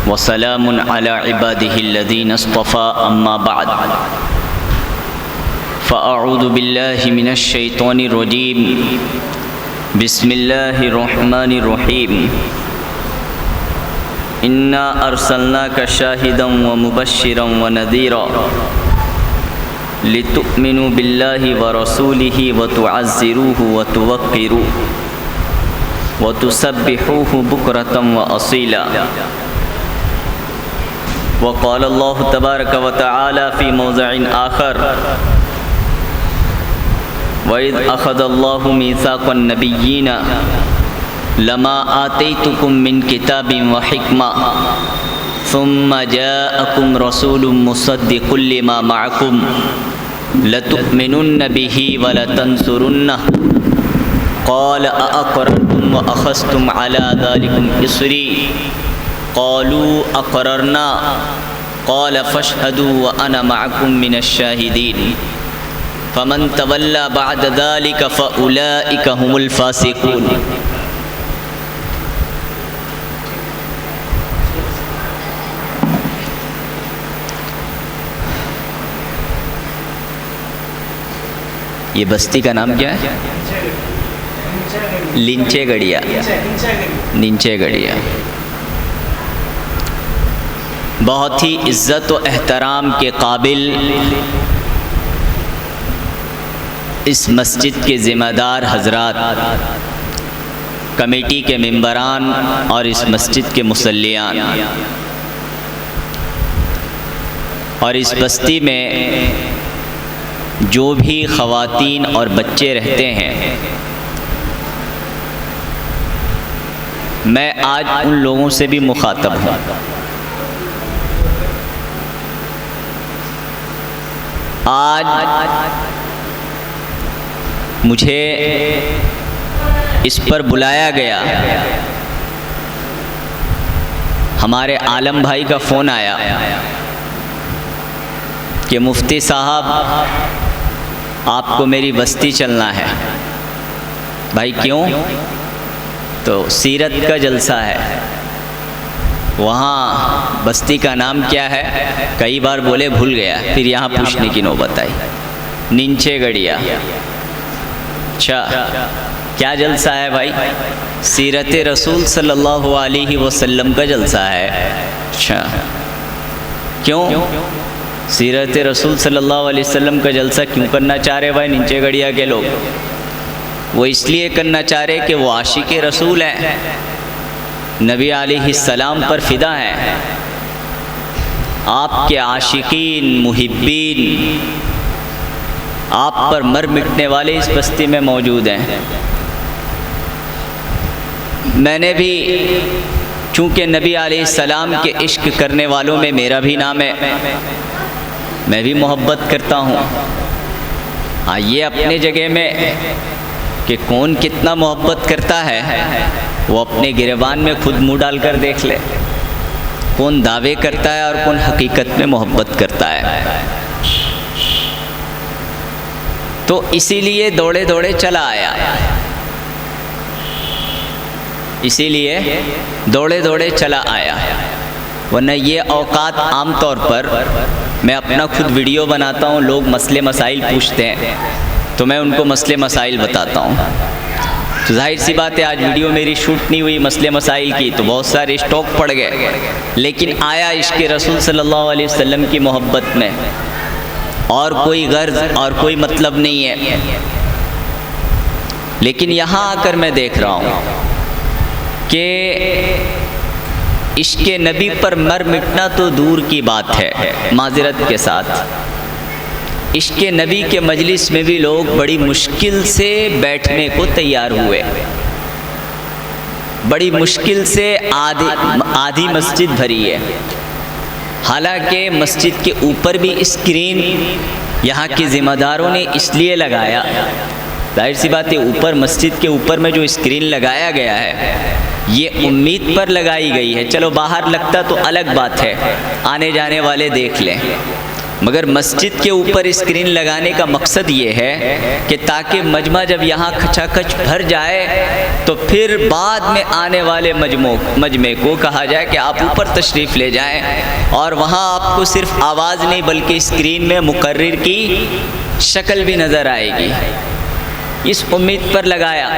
وسلام على عباده الذين اصطفى أما بعد فأعوذ بالله من الشيطان الرجيم بسم الله الرحمن الرحيم إنا أرسلناك شاهدا ومبشرا ونذيرا لتؤمنوا بالله ورسوله وتعزروه وتوقروه وتسبحوه بكرة وأصيلا وقال الله تبارك وتعالى في موضع آخر وإذ أخذ الله ميثاق النبيين لما آتيتكم من كتاب وحكمة ثم جاءكم رسول مصدق لما معكم لتؤمنن به ولتنصرنه قال أأقررتم وأخذتم على ذلكم إصري قالوا أقررنا قال فاشهدوا وأنا معكم من الشاهدين فمن تولى بعد ذلك فأولئك هم الفاسقون. یہ بستی کا نام کیا ہے؟ لنچے گڑیا. ننچے گڑیا بہت ہی عزت و احترام کے قابل اس مسجد کے ذمہ دار حضرات، کمیٹی کے ممبران اور اس مسجد کے مصلیان، اور اس بستی میں جو بھی خواتین اور بچے رہتے ہیں، میں آج ان لوگوں سے بھی مخاطب ہوں. آج مجھے اس پر بلایا گیا. ہمارے عالم بھائی کا فون آیا کہ مفتی صاحب آپ کو میری بستی چلنا ہے. بھائی کیوں؟ تو سیرت کا جلسہ ہے. وہاں بستی کا نام کیا ہے؟ کئی بار بولے بھول گیا، پھر یہاں پوچھنے کی نوبت آئی. ننچے گڑیا. اچھا کیا جلسہ ہے بھائی؟ سیرت رسول صلی اللہ علیہ وسلم کا جلسہ ہے. اچھا کیوں سیرت رسول صلی اللہ علیہ وسلم کا جلسہ کیوں کرنا چاہ رہے بھائی ننچے گڑیا کے لوگ؟ وہ اس لیے کرنا چاہ رہے کہ وہ عاشق رسول ہیں، نبی علیہ السلام پر فدا ہیں. آپ کے عاشقین محبین آپ پر مر مٹنے والے اس بستی میں موجود ہیں. میں نے بھی چونکہ نبی علیہ السلام کے عشق کرنے والوں میں میرا بھی نام ہے، میں بھی محبت کرتا ہوں. ہاں یہ اپنے جگہ میں کہ کون کتنا محبت کرتا ہے وہ اپنے گریبان میں خود منہ ڈال کر دیکھ لے، کون دعوے کرتا ہے اور کون حقیقت میں محبت کرتا ہے. تو اسی لیے دوڑے دوڑے چلا آیا، اسی لیے دوڑے دوڑے چلا آیا. ورنہ یہ اوقات عام طور پر میں اپنا خود ویڈیو بناتا ہوں، لوگ مسئلے مسائل پوچھتے ہیں تو میں ان کو مسئلے مسائل بتاتا ہوں. تو ظاہر سی بات ہے آج ویڈیو میری شوٹ نہیں ہوئی مسئلے مسائل کی تو بہت سارے اسٹاک پڑ گئے، لیکن آیا عشق رسول صلی اللہ علیہ وسلم کی محبت میں، اور کوئی غرض اور کوئی مطلب نہیں ہے. لیکن یہاں آ کر میں دیکھ رہا ہوں کہ عشق نبی پر مر مٹنا تو دور کی بات ہے، معذرت کے ساتھ عشق نبی کے مجلس میں بھی لوگ بڑی مشکل سے بیٹھنے کو تیار ہوئے. بڑی مشکل سے آدھی مسجد بھری ہے. حالانکہ مسجد کے اوپر بھی اسکرین یہاں کے ذمہ داروں نے اس لیے لگایا، ظاہر سی بات ہے اوپر مسجد کے اوپر میں جو اسکرین لگایا گیا ہے یہ امید پر لگائی گئی ہے. چلو باہر لگتا تو الگ بات ہے، آنے جانے والے دیکھ لیں. مگر مسجد کے اوپر اسکرین لگانے کا مقصد یہ ہے کہ تاکہ مجمع جب یہاں کھچا کھچ بھر جائے تو پھر بعد میں آنے والے مجمع کو کہا جائے کہ آپ اوپر تشریف لے جائیں، اور وہاں آپ کو صرف آواز نہیں بلکہ اسکرین میں مقرر کی شکل بھی نظر آئے گی۔ اس امید پر لگایا،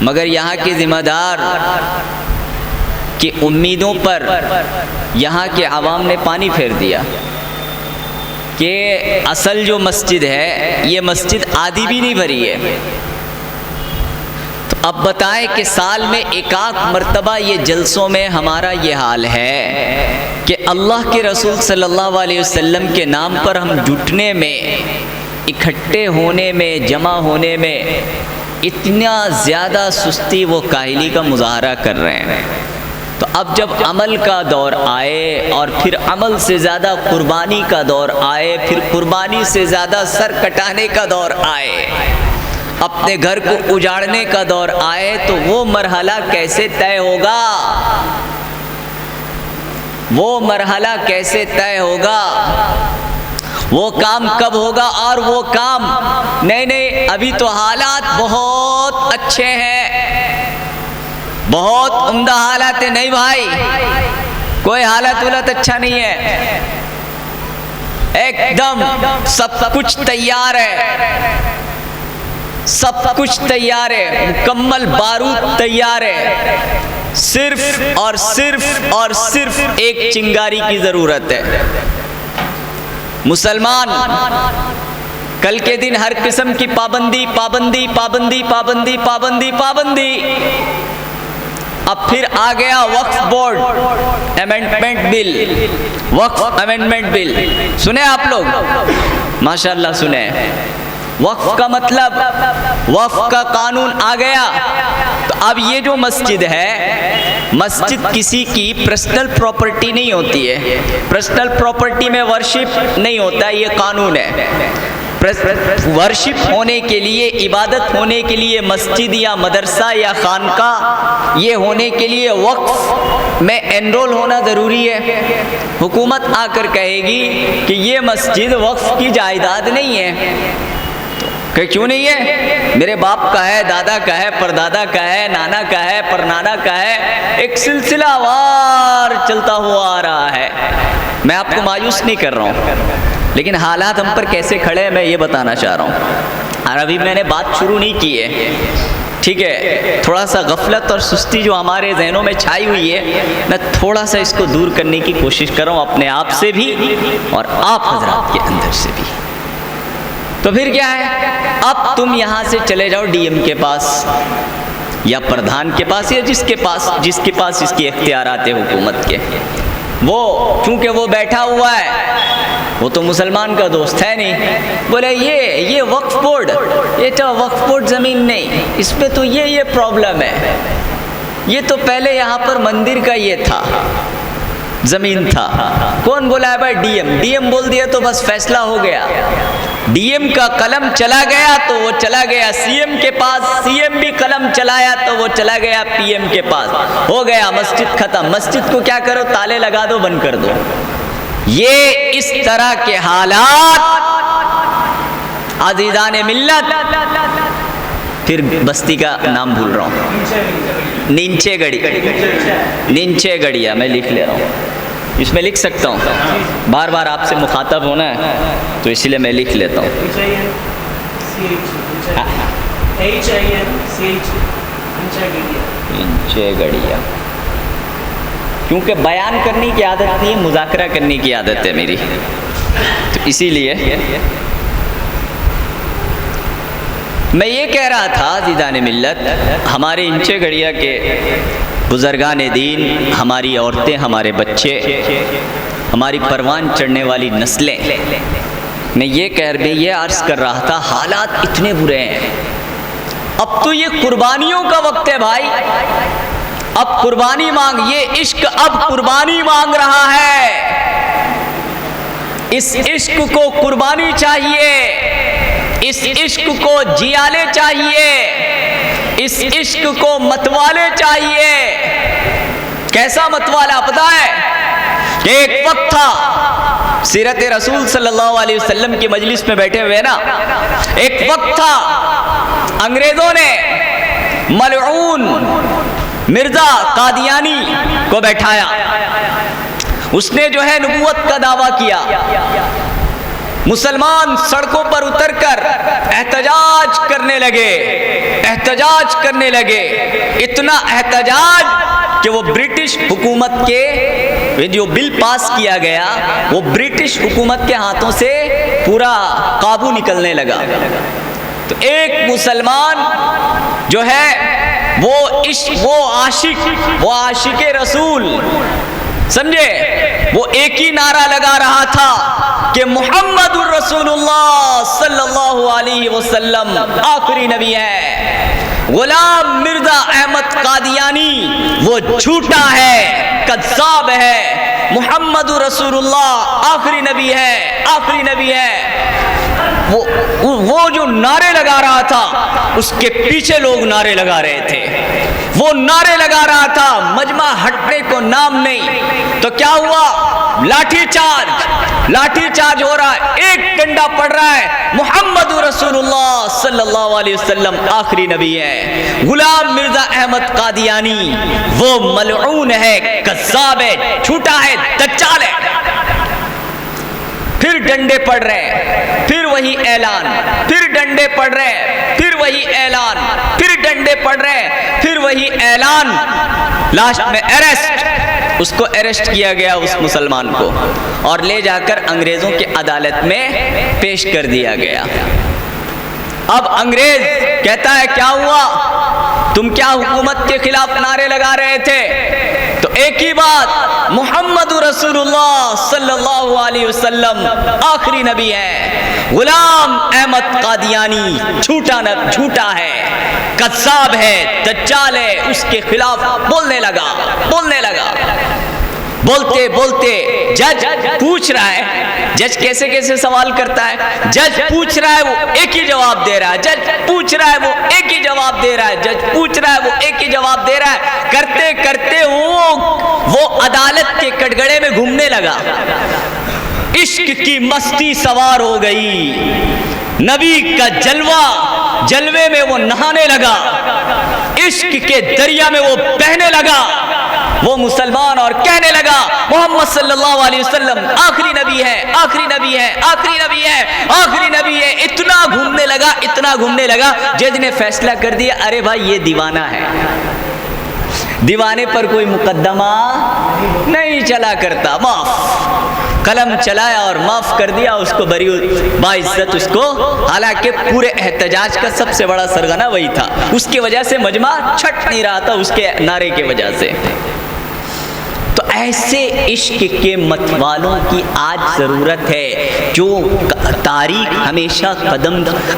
مگر یہاں کے ذمہ دار کی امیدوں پر یہاں کے عوام نے پانی پھیر دیا کہ اصل جو مسجد ہے یہ مسجد آدھی بھی نہیں بھری ہے۔ تو اب بتائیں کہ سال میں ایک مرتبہ یہ جلسوں میں ہمارا یہ حال ہے کہ اللہ کے رسول صلی اللہ علیہ وسلم کے نام پر ہم جٹنے میں، اکٹھے ہونے میں، جمع ہونے میں اتنا زیادہ سستی و کاہلی کا مظاہرہ کر رہے ہیں۔ تو اب جب عمل کا دور آئے اور پھر عمل سے زیادہ قربانی کا دور آئے، پھر قربانی سے زیادہ سر کٹانے کا دور آئے، اپنے گھر کو اجاڑنے کا دور آئے، تو وہ مرحلہ کیسے طے ہوگا؟ وہ مرحلہ کیسے طے ہوگا؟ وہ کام کب ہوگا؟ اور وہ کام نہیں، ابھی تو حالات بہت اچھے ہیں، بہت عمدہ حالات ہیں۔ نہیں بھائی، کوئی حالت اچھا نہیں ہے، ایک دم سب کچھ تیار ہے، سب کچھ تیار ہے، مکمل بارود تیار ہے، صرف اور صرف ایک چنگاری کی ضرورت ہے۔ مسلمان کل کے دن ہر قسم کی پابندی پابندی پابندی پابندی پابندی پابندی، اب پھر آ گیا وقف بورڈ امینڈمنٹ بل، وقف امینڈمنٹ بل سنے آپ لوگ؟ ماشاءاللہ سنے۔ وقف کا مطلب، وقف کا قانون آ گیا۔ تو اب یہ جو مسجد ہے، مسجد کسی کی پرسنل پراپرٹی نہیں ہوتی ہے، پرسنل پراپرٹی میں ورشپ نہیں ہوتا، یہ قانون ہے۔ ورشپ ہونے کے لیے، عبادت ہونے کے لیے مسجد یا مدرسہ یا خانقاہ یہ ہونے کے لیے وقف میں انرول ہونا ضروری ہے۔ حکومت آ کر کہے گی کہ یہ مسجد وقف کی جائیداد نہیں ہے، کہ کیوں نہیں ہے؟ میرے باپ کا ہے، دادا کا ہے، پردادا کا ہے، نانا کا ہے، پرنانا کا ہے، ایک سلسلہ وار چلتا ہوا آ رہا ہے۔ میں آپ کو مایوس نہیں کر رہا ہوں، لیکن حالات ہم پر کیسے کھڑے ہیں میں یہ بتانا چاہ رہا ہوں۔ اور ابھی میں نے بات شروع نہیں کی ہے، ٹھیک ہے؟ تھوڑا سا غفلت اور سستی جو ہمارے ذہنوں میں چھائی ہوئی ہے، میں تھوڑا سا اس کو دور کرنے کی کوشش کر رہا ہوں، اپنے آپ سے بھی اور آپ حضرات کے اندر سے بھی۔ تو پھر کیا ہے؟ اب تم یہاں سے چلے جاؤ ڈی ایم کے پاس یا پردھان کے پاس یا جس کے پاس اس کی اختیارات حکومت کے، وہ چونکہ وہ بیٹھا ہوا ہے، وہ تو مسلمان کا دوست ہے نہیں، بولے یہ وقف بورڈ، یہ تو وقف بورڈ زمین نہیں، اس پہ تو یہ پرابلم ہے، یہ تو پہلے یہاں پر مندر کا یہ تھا، زمین تھا۔ کون بولا ہے بھائی؟ ڈی ایم بول دیا تو بس فیصلہ ہو گیا۔ ڈی ایم کا قلم چلا گیا تو وہ چلا گیا سی ایم کے پاس، سی ایم بھی قلم چلایا تو وہ چلا گیا پی ایم کے پاس، ہو گیا مسجد ختم۔ مسجد کو کیا کرو؟ تالے لگا دو، بند کر دو۔ یہ اس طرح کے حالات عزیزان ملت، پھر بستی کا نام بھول رہا ہوں، نینچے گڑیا میں لکھ لے رہا ہوں، اس میں لکھ سکتا ہوں، بار بار آپ سے مخاطب ہونا ہے تو اسی لیے میں لکھ لیتا ہوں۔ نینچے گڑیا، کیونکہ بیان کرنے کی عادت نہیں ہے، مذاکرہ کرنے کی عادت ہے میری، تو اسی لیے میں یہ کہہ رہا تھا عزیزان ملت، ہمارے انچے گڑیا کے بزرگان دین، ہماری عورتیں، ہمارے بچے، ہماری پروان چڑھنے والی نسلیں، میں یہ عرض کر رہا تھا، حالات اتنے برے ہیں۔ اب تو یہ قربانیوں کا وقت ہے بھائی، اب قربانی مانگ، یہ عشق اب قربانی مانگ رہا ہے۔ اس عشق کو قربانی چاہیے، اس عشق کو جیالے چاہیے، اس عشق کو متوالے چاہیے۔ کیسا متوالا پتہ ہے؟ کہ ایک وقت تھا سیرت رسول صلی اللہ علیہ وسلم کی مجلس میں بیٹھے ہوئے نا، ایک وقت تھا انگریزوں نے ملعون مرزا قادیانی کو بیٹھایا، اس نے جو ہے نبوت کا دعویٰ کیا، مسلمان سڑکوں پر اتر کر احتجاج کرنے لگے، اتنا احتجاج کہ وہ برٹش حکومت کے جو بل پاس کیا گیا وہ برٹش حکومت کے ہاتھوں سے پورا قابو نکلنے لگا۔ تو ایک مسلمان جو ہے وہ عاشق رسول سمجھے، وہ ایک ہی نعرہ لگا رہا تھا کہ محمد الرسول اللہ صلی اللہ علیہ وسلم آخری نبی ہے، غلام مرزا احمد قادیانی وہ جھوٹا ہے، کذاب ہے، محمد الرسول اللہ آخری نبی ہے۔ وہ جو نعرے لگا رہا تھا اس کے پیچھے لوگ نعرے لگا رہے تھے، وہ نعرے لگا رہا تھا، مجمع ہٹنے کو نام نہیں۔ تو کیا ہوا؟ لاٹھی چارج ہو رہا ہے، ایک ڈنڈا پڑ رہا ہے، محمد رسول اللہ صلی اللہ علیہ وسلم آخری نبی ہے۔ غلام مرزا احمد قادیانی وہ ملعون ہے، کذاب ہے، جھوٹا ہے، دجال ہے۔ پھر ڈنڈے پڑ رہے، پھر وہی اعلان، پھر ڈنڈے پڑ رہے، پھر وہی اعلان، پھر ڈنڈے پڑ رہے، پھر وہی اعلان۔ لاسٹ میں اس کو اریسٹ کیا گیا، اس مسلمان کو، اور لے جا کر انگریزوں کی عدالت میں پیش کر دیا گیا۔ اب انگریز کہتا ہے کیا ہوا؟ تم کیا حکومت کے خلاف نعرے لگا رہے تھے؟ تو ایک ہی بات، محمد رسول اللہ صلی اللہ علیہ وسلم آخری نبی ہے، غلام احمد قادیانی جھوٹا ہے، کذاب ہے، دجال ہے، اس کے خلاف بولنے لگا۔ بولتے جج پوچھ رہا ہے، جج کیسے سوال کرتا ہے، جج پوچھ رہا ہے وہ ایک ہی جواب دے رہا ہے، جج پوچھ رہا ہے وہ ایک ہی جواب دے رہا ہے، جج پوچھ رہا ہے وہ ایک ہی جواب دے رہا ہے۔ کرتے وہ عدالت کے کٹگڑے میں گھومنے لگا، عشق کی مستی سوار ہو گئی، نبی کا جلوے میں وہ نہانے لگا، عشق کے دریا میں وہ بہنے لگا، وہ مسلمان، اور کہنے لگا محمد صلی اللہ علیہ وسلم آخری نبی ہے، آخری نبی ہے، آخری نبی ہے، آخری نبی ہے۔ اتنا گھومنے لگا، جج نے فیصلہ کر دیا، ارے بھائی یہ دیوانہ ہے، دیوانے پر کوئی مقدمہ نہیں چلا کرتا، معاف۔ قلم چلایا اور معاف کر دیا اس کو، بری باعزت اس کو، حالانکہ پورے احتجاج کا سب سے بڑا سرغنہ وہی تھا، اس کی وجہ سے مجمع چھٹ نہیں رہا تھا، اس کے نعرے کی وجہ سے۔ تو ایسے عشق کے متوالوں کی آج ضرورت ہے، جو تاریخ ہمیشہ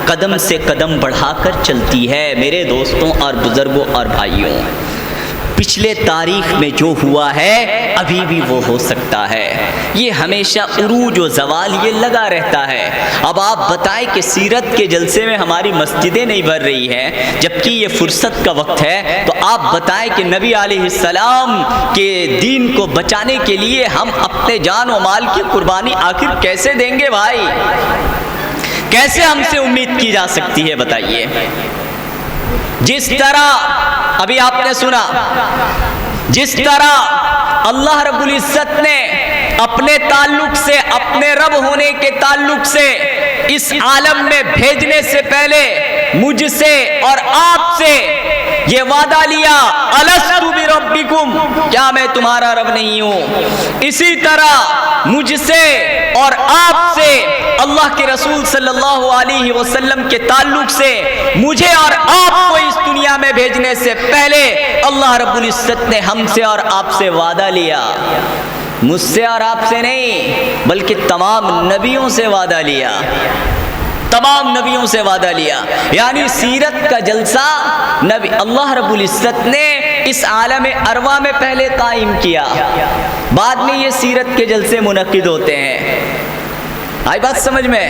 قدم سے قدم بڑھا کر چلتی ہے۔ میرے دوستوں اور بزرگوں اور بھائیوں، پچھلے تاریخ میں جو ہوا ہے ابھی بھی وہ ہو سکتا ہے، یہ ہمیشہ عروج و زوال یہ لگا رہتا ہے۔ اب آپ بتائیں کہ سیرت کے جلسے میں ہماری مسجدیں نہیں بھر رہی ہیں، جبکہ یہ فرصت کا وقت ہے، تو آپ بتائیں کہ نبی علیہ السلام کے دین کو بچانے کے لیے ہم اپنے جان و مال کی قربانی آخر کیسے دیں گے بھائی؟ کیسے ہم سے امید کی جا سکتی ہے بتائیے؟ جس طرح ابھی آپ نے سنا، جس طرح اللہ رب العزت نے اپنے تعلق سے، اپنے رب ہونے کے تعلق سے اس عالم میں بھیجنے سے پہلے مجھ سے اور آپ سے یہ وعدہ لیا، الست بربکم، کیا میں تمہارا رب نہیں ہوں؟ اسی طرح مجھ سے اور آپ سے اللہ کے رسول صلی اللہ علیہ وسلم کے تعلق سے مجھے اور آپ کو اس دنیا میں بھیجنے سے پہلے اللہ رب العزت نے ہم سے اور آپ سے وعدہ لیا، مجھ سے اور آپ سے نہیں بلکہ تمام نبیوں سے وعدہ لیا، تمام نبیوں سے وعدہ لیا۔ یعنی سیرت کا جلسہ نبی اللہ رب العزت نے اس عالم ارواح میں پہلے قائم کیا، بعد میں یہ سیرت کے جلسے منعقد ہوتے ہیں۔ آئی بات سمجھ میں؟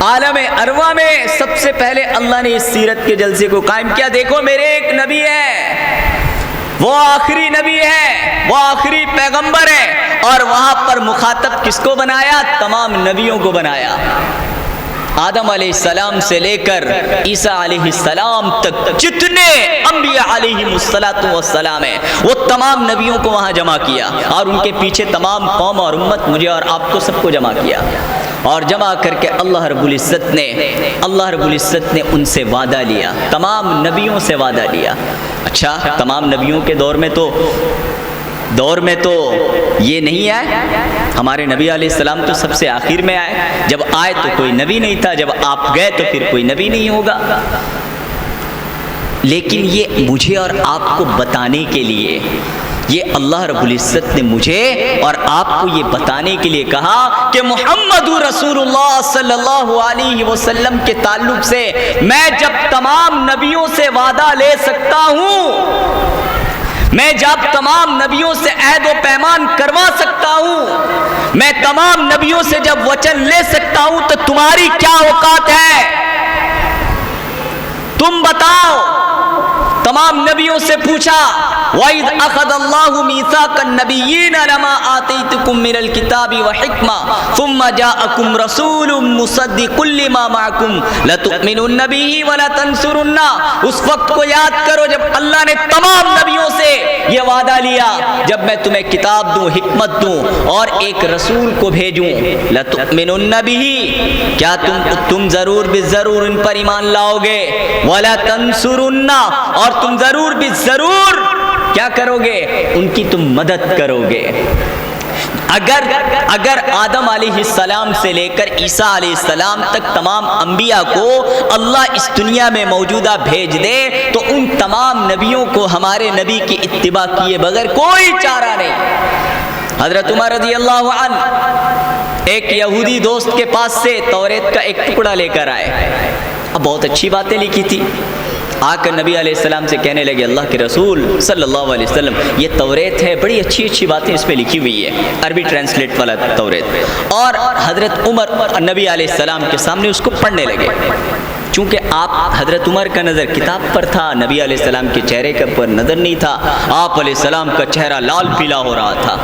عالم ارواح میں سب سے پہلے اللہ نے اس سیرت کے جلسے کو قائم کیا۔ دیکھو میرے ایک نبی ہے، وہ آخری نبی ہے، وہ آخری پیغمبر ہے، اور وہاں پر مخاطب کس کو بنایا؟ تمام نبیوں کو بنایا۔ آدم علیہ السلام سے لے کر عیسیٰ علیہ السلام تک جتنے انبیاء علیہم السلام ہیں وہ تمام نبیوں کو وہاں جمع کیا، اور ان کے پیچھے تمام قوم اور امت مجھے اور آپ کو سب کو جمع کیا، اور جمع کر کے اللہ رب العزت نے ان سے وعدہ لیا، تمام نبیوں سے وعدہ لیا۔ اچھا، تمام نبیوں کے دور میں تو یہ نہیں آئے، ہمارے نبی علیہ السلام تو سب سے آخر میں آئے، جب آئے تو کوئی نبی نہیں تھا، جب آپ گئے تو پھر کوئی نبی نہیں ہوگا۔ لیکن یہ مجھے اور آپ کو بتانے کے لیے، یہ اللہ رب العزت نے مجھے اور آپ کو یہ بتانے کے لیے کہا کہ محمد رسول اللہ صلی اللہ علیہ وسلم کے تعلق سے میں جب تمام نبیوں سے وعدہ لے سکتا ہوں، میں جب تمام نبیوں سے عہد و پیمان کروا سکتا ہوں، میں تمام نبیوں سے جب وچن لے سکتا ہوں، تو تمہاری کیا اوقات ہے؟ تم بتاؤ۔ تمام نبیوں سے پوچھا، وَإِذْ أَخَذَ اللَّهُ مِيثَاقَ النَّبِيِّينَ لَمَا آتَيْتُكُم مِّنَ الْكِتَابِ وَحِكْمَةٍ ثُمَّ جَاءَكُمْ رَسُولٌ مُّصَدِّقٌ لِّمَا مَعَكُمْ لَتُؤْمِنُنَّ بِهِ وَلَتَنصُرُنَّهُ۔ اس وقت کو یاد کرو جب اللہ نے تمام نبیوں سے یہ وعدہ لیا، جب میں تمہیں کتاب دوں، حکمت دوں اور ایک رسول کو بھیجوں، لَتُؤْمِنُنَّ بِهِ، کیا تم ضرور بالضرور ان پر ایمان لاؤ گے، وَلَتَنصُرُنَّ، اور تم ضرور بھی ضرور کیا کرو گے؟ ان کی تم مدد کرو گے۔ اگر آدم علیہ السلام سے لے کر عیسیٰ علیہ السلام تک تمام انبیاء کو اللہ اس دنیا میں موجودہ بھیج دے تو ان تمام نبیوں کو ہمارے نبی کی اتباع کیے بغیر کوئی چارہ نہیں۔ حضرت عمر رضی اللہ عنہ ایک یہودی دوست کے پاس سے توریت کا ایک ٹکڑا لے کر آئے، اب بہت اچھی باتیں لکھی تھی، آ کر نبی علیہ السلام سے کہنے لگے، اللہ کے رسول صلی اللہ علیہ وسلم یہ توریت ہے، بڑی اچھی باتیں اس پہ لکھی ہوئی ہے، عربی ٹرانسلیٹ والا توریت۔ اور حضرت عمر نبی علیہ السلام کے سامنے اس کو پڑھنے لگے، چونکہ حضرت عمر کا نظر کتاب پر تھا، نبی علیہ السلام کے چہرے کے پر نظر نہیں تھا، آپ علیہ السلام کا چہرہ لال پیلا ہو رہا تھا۔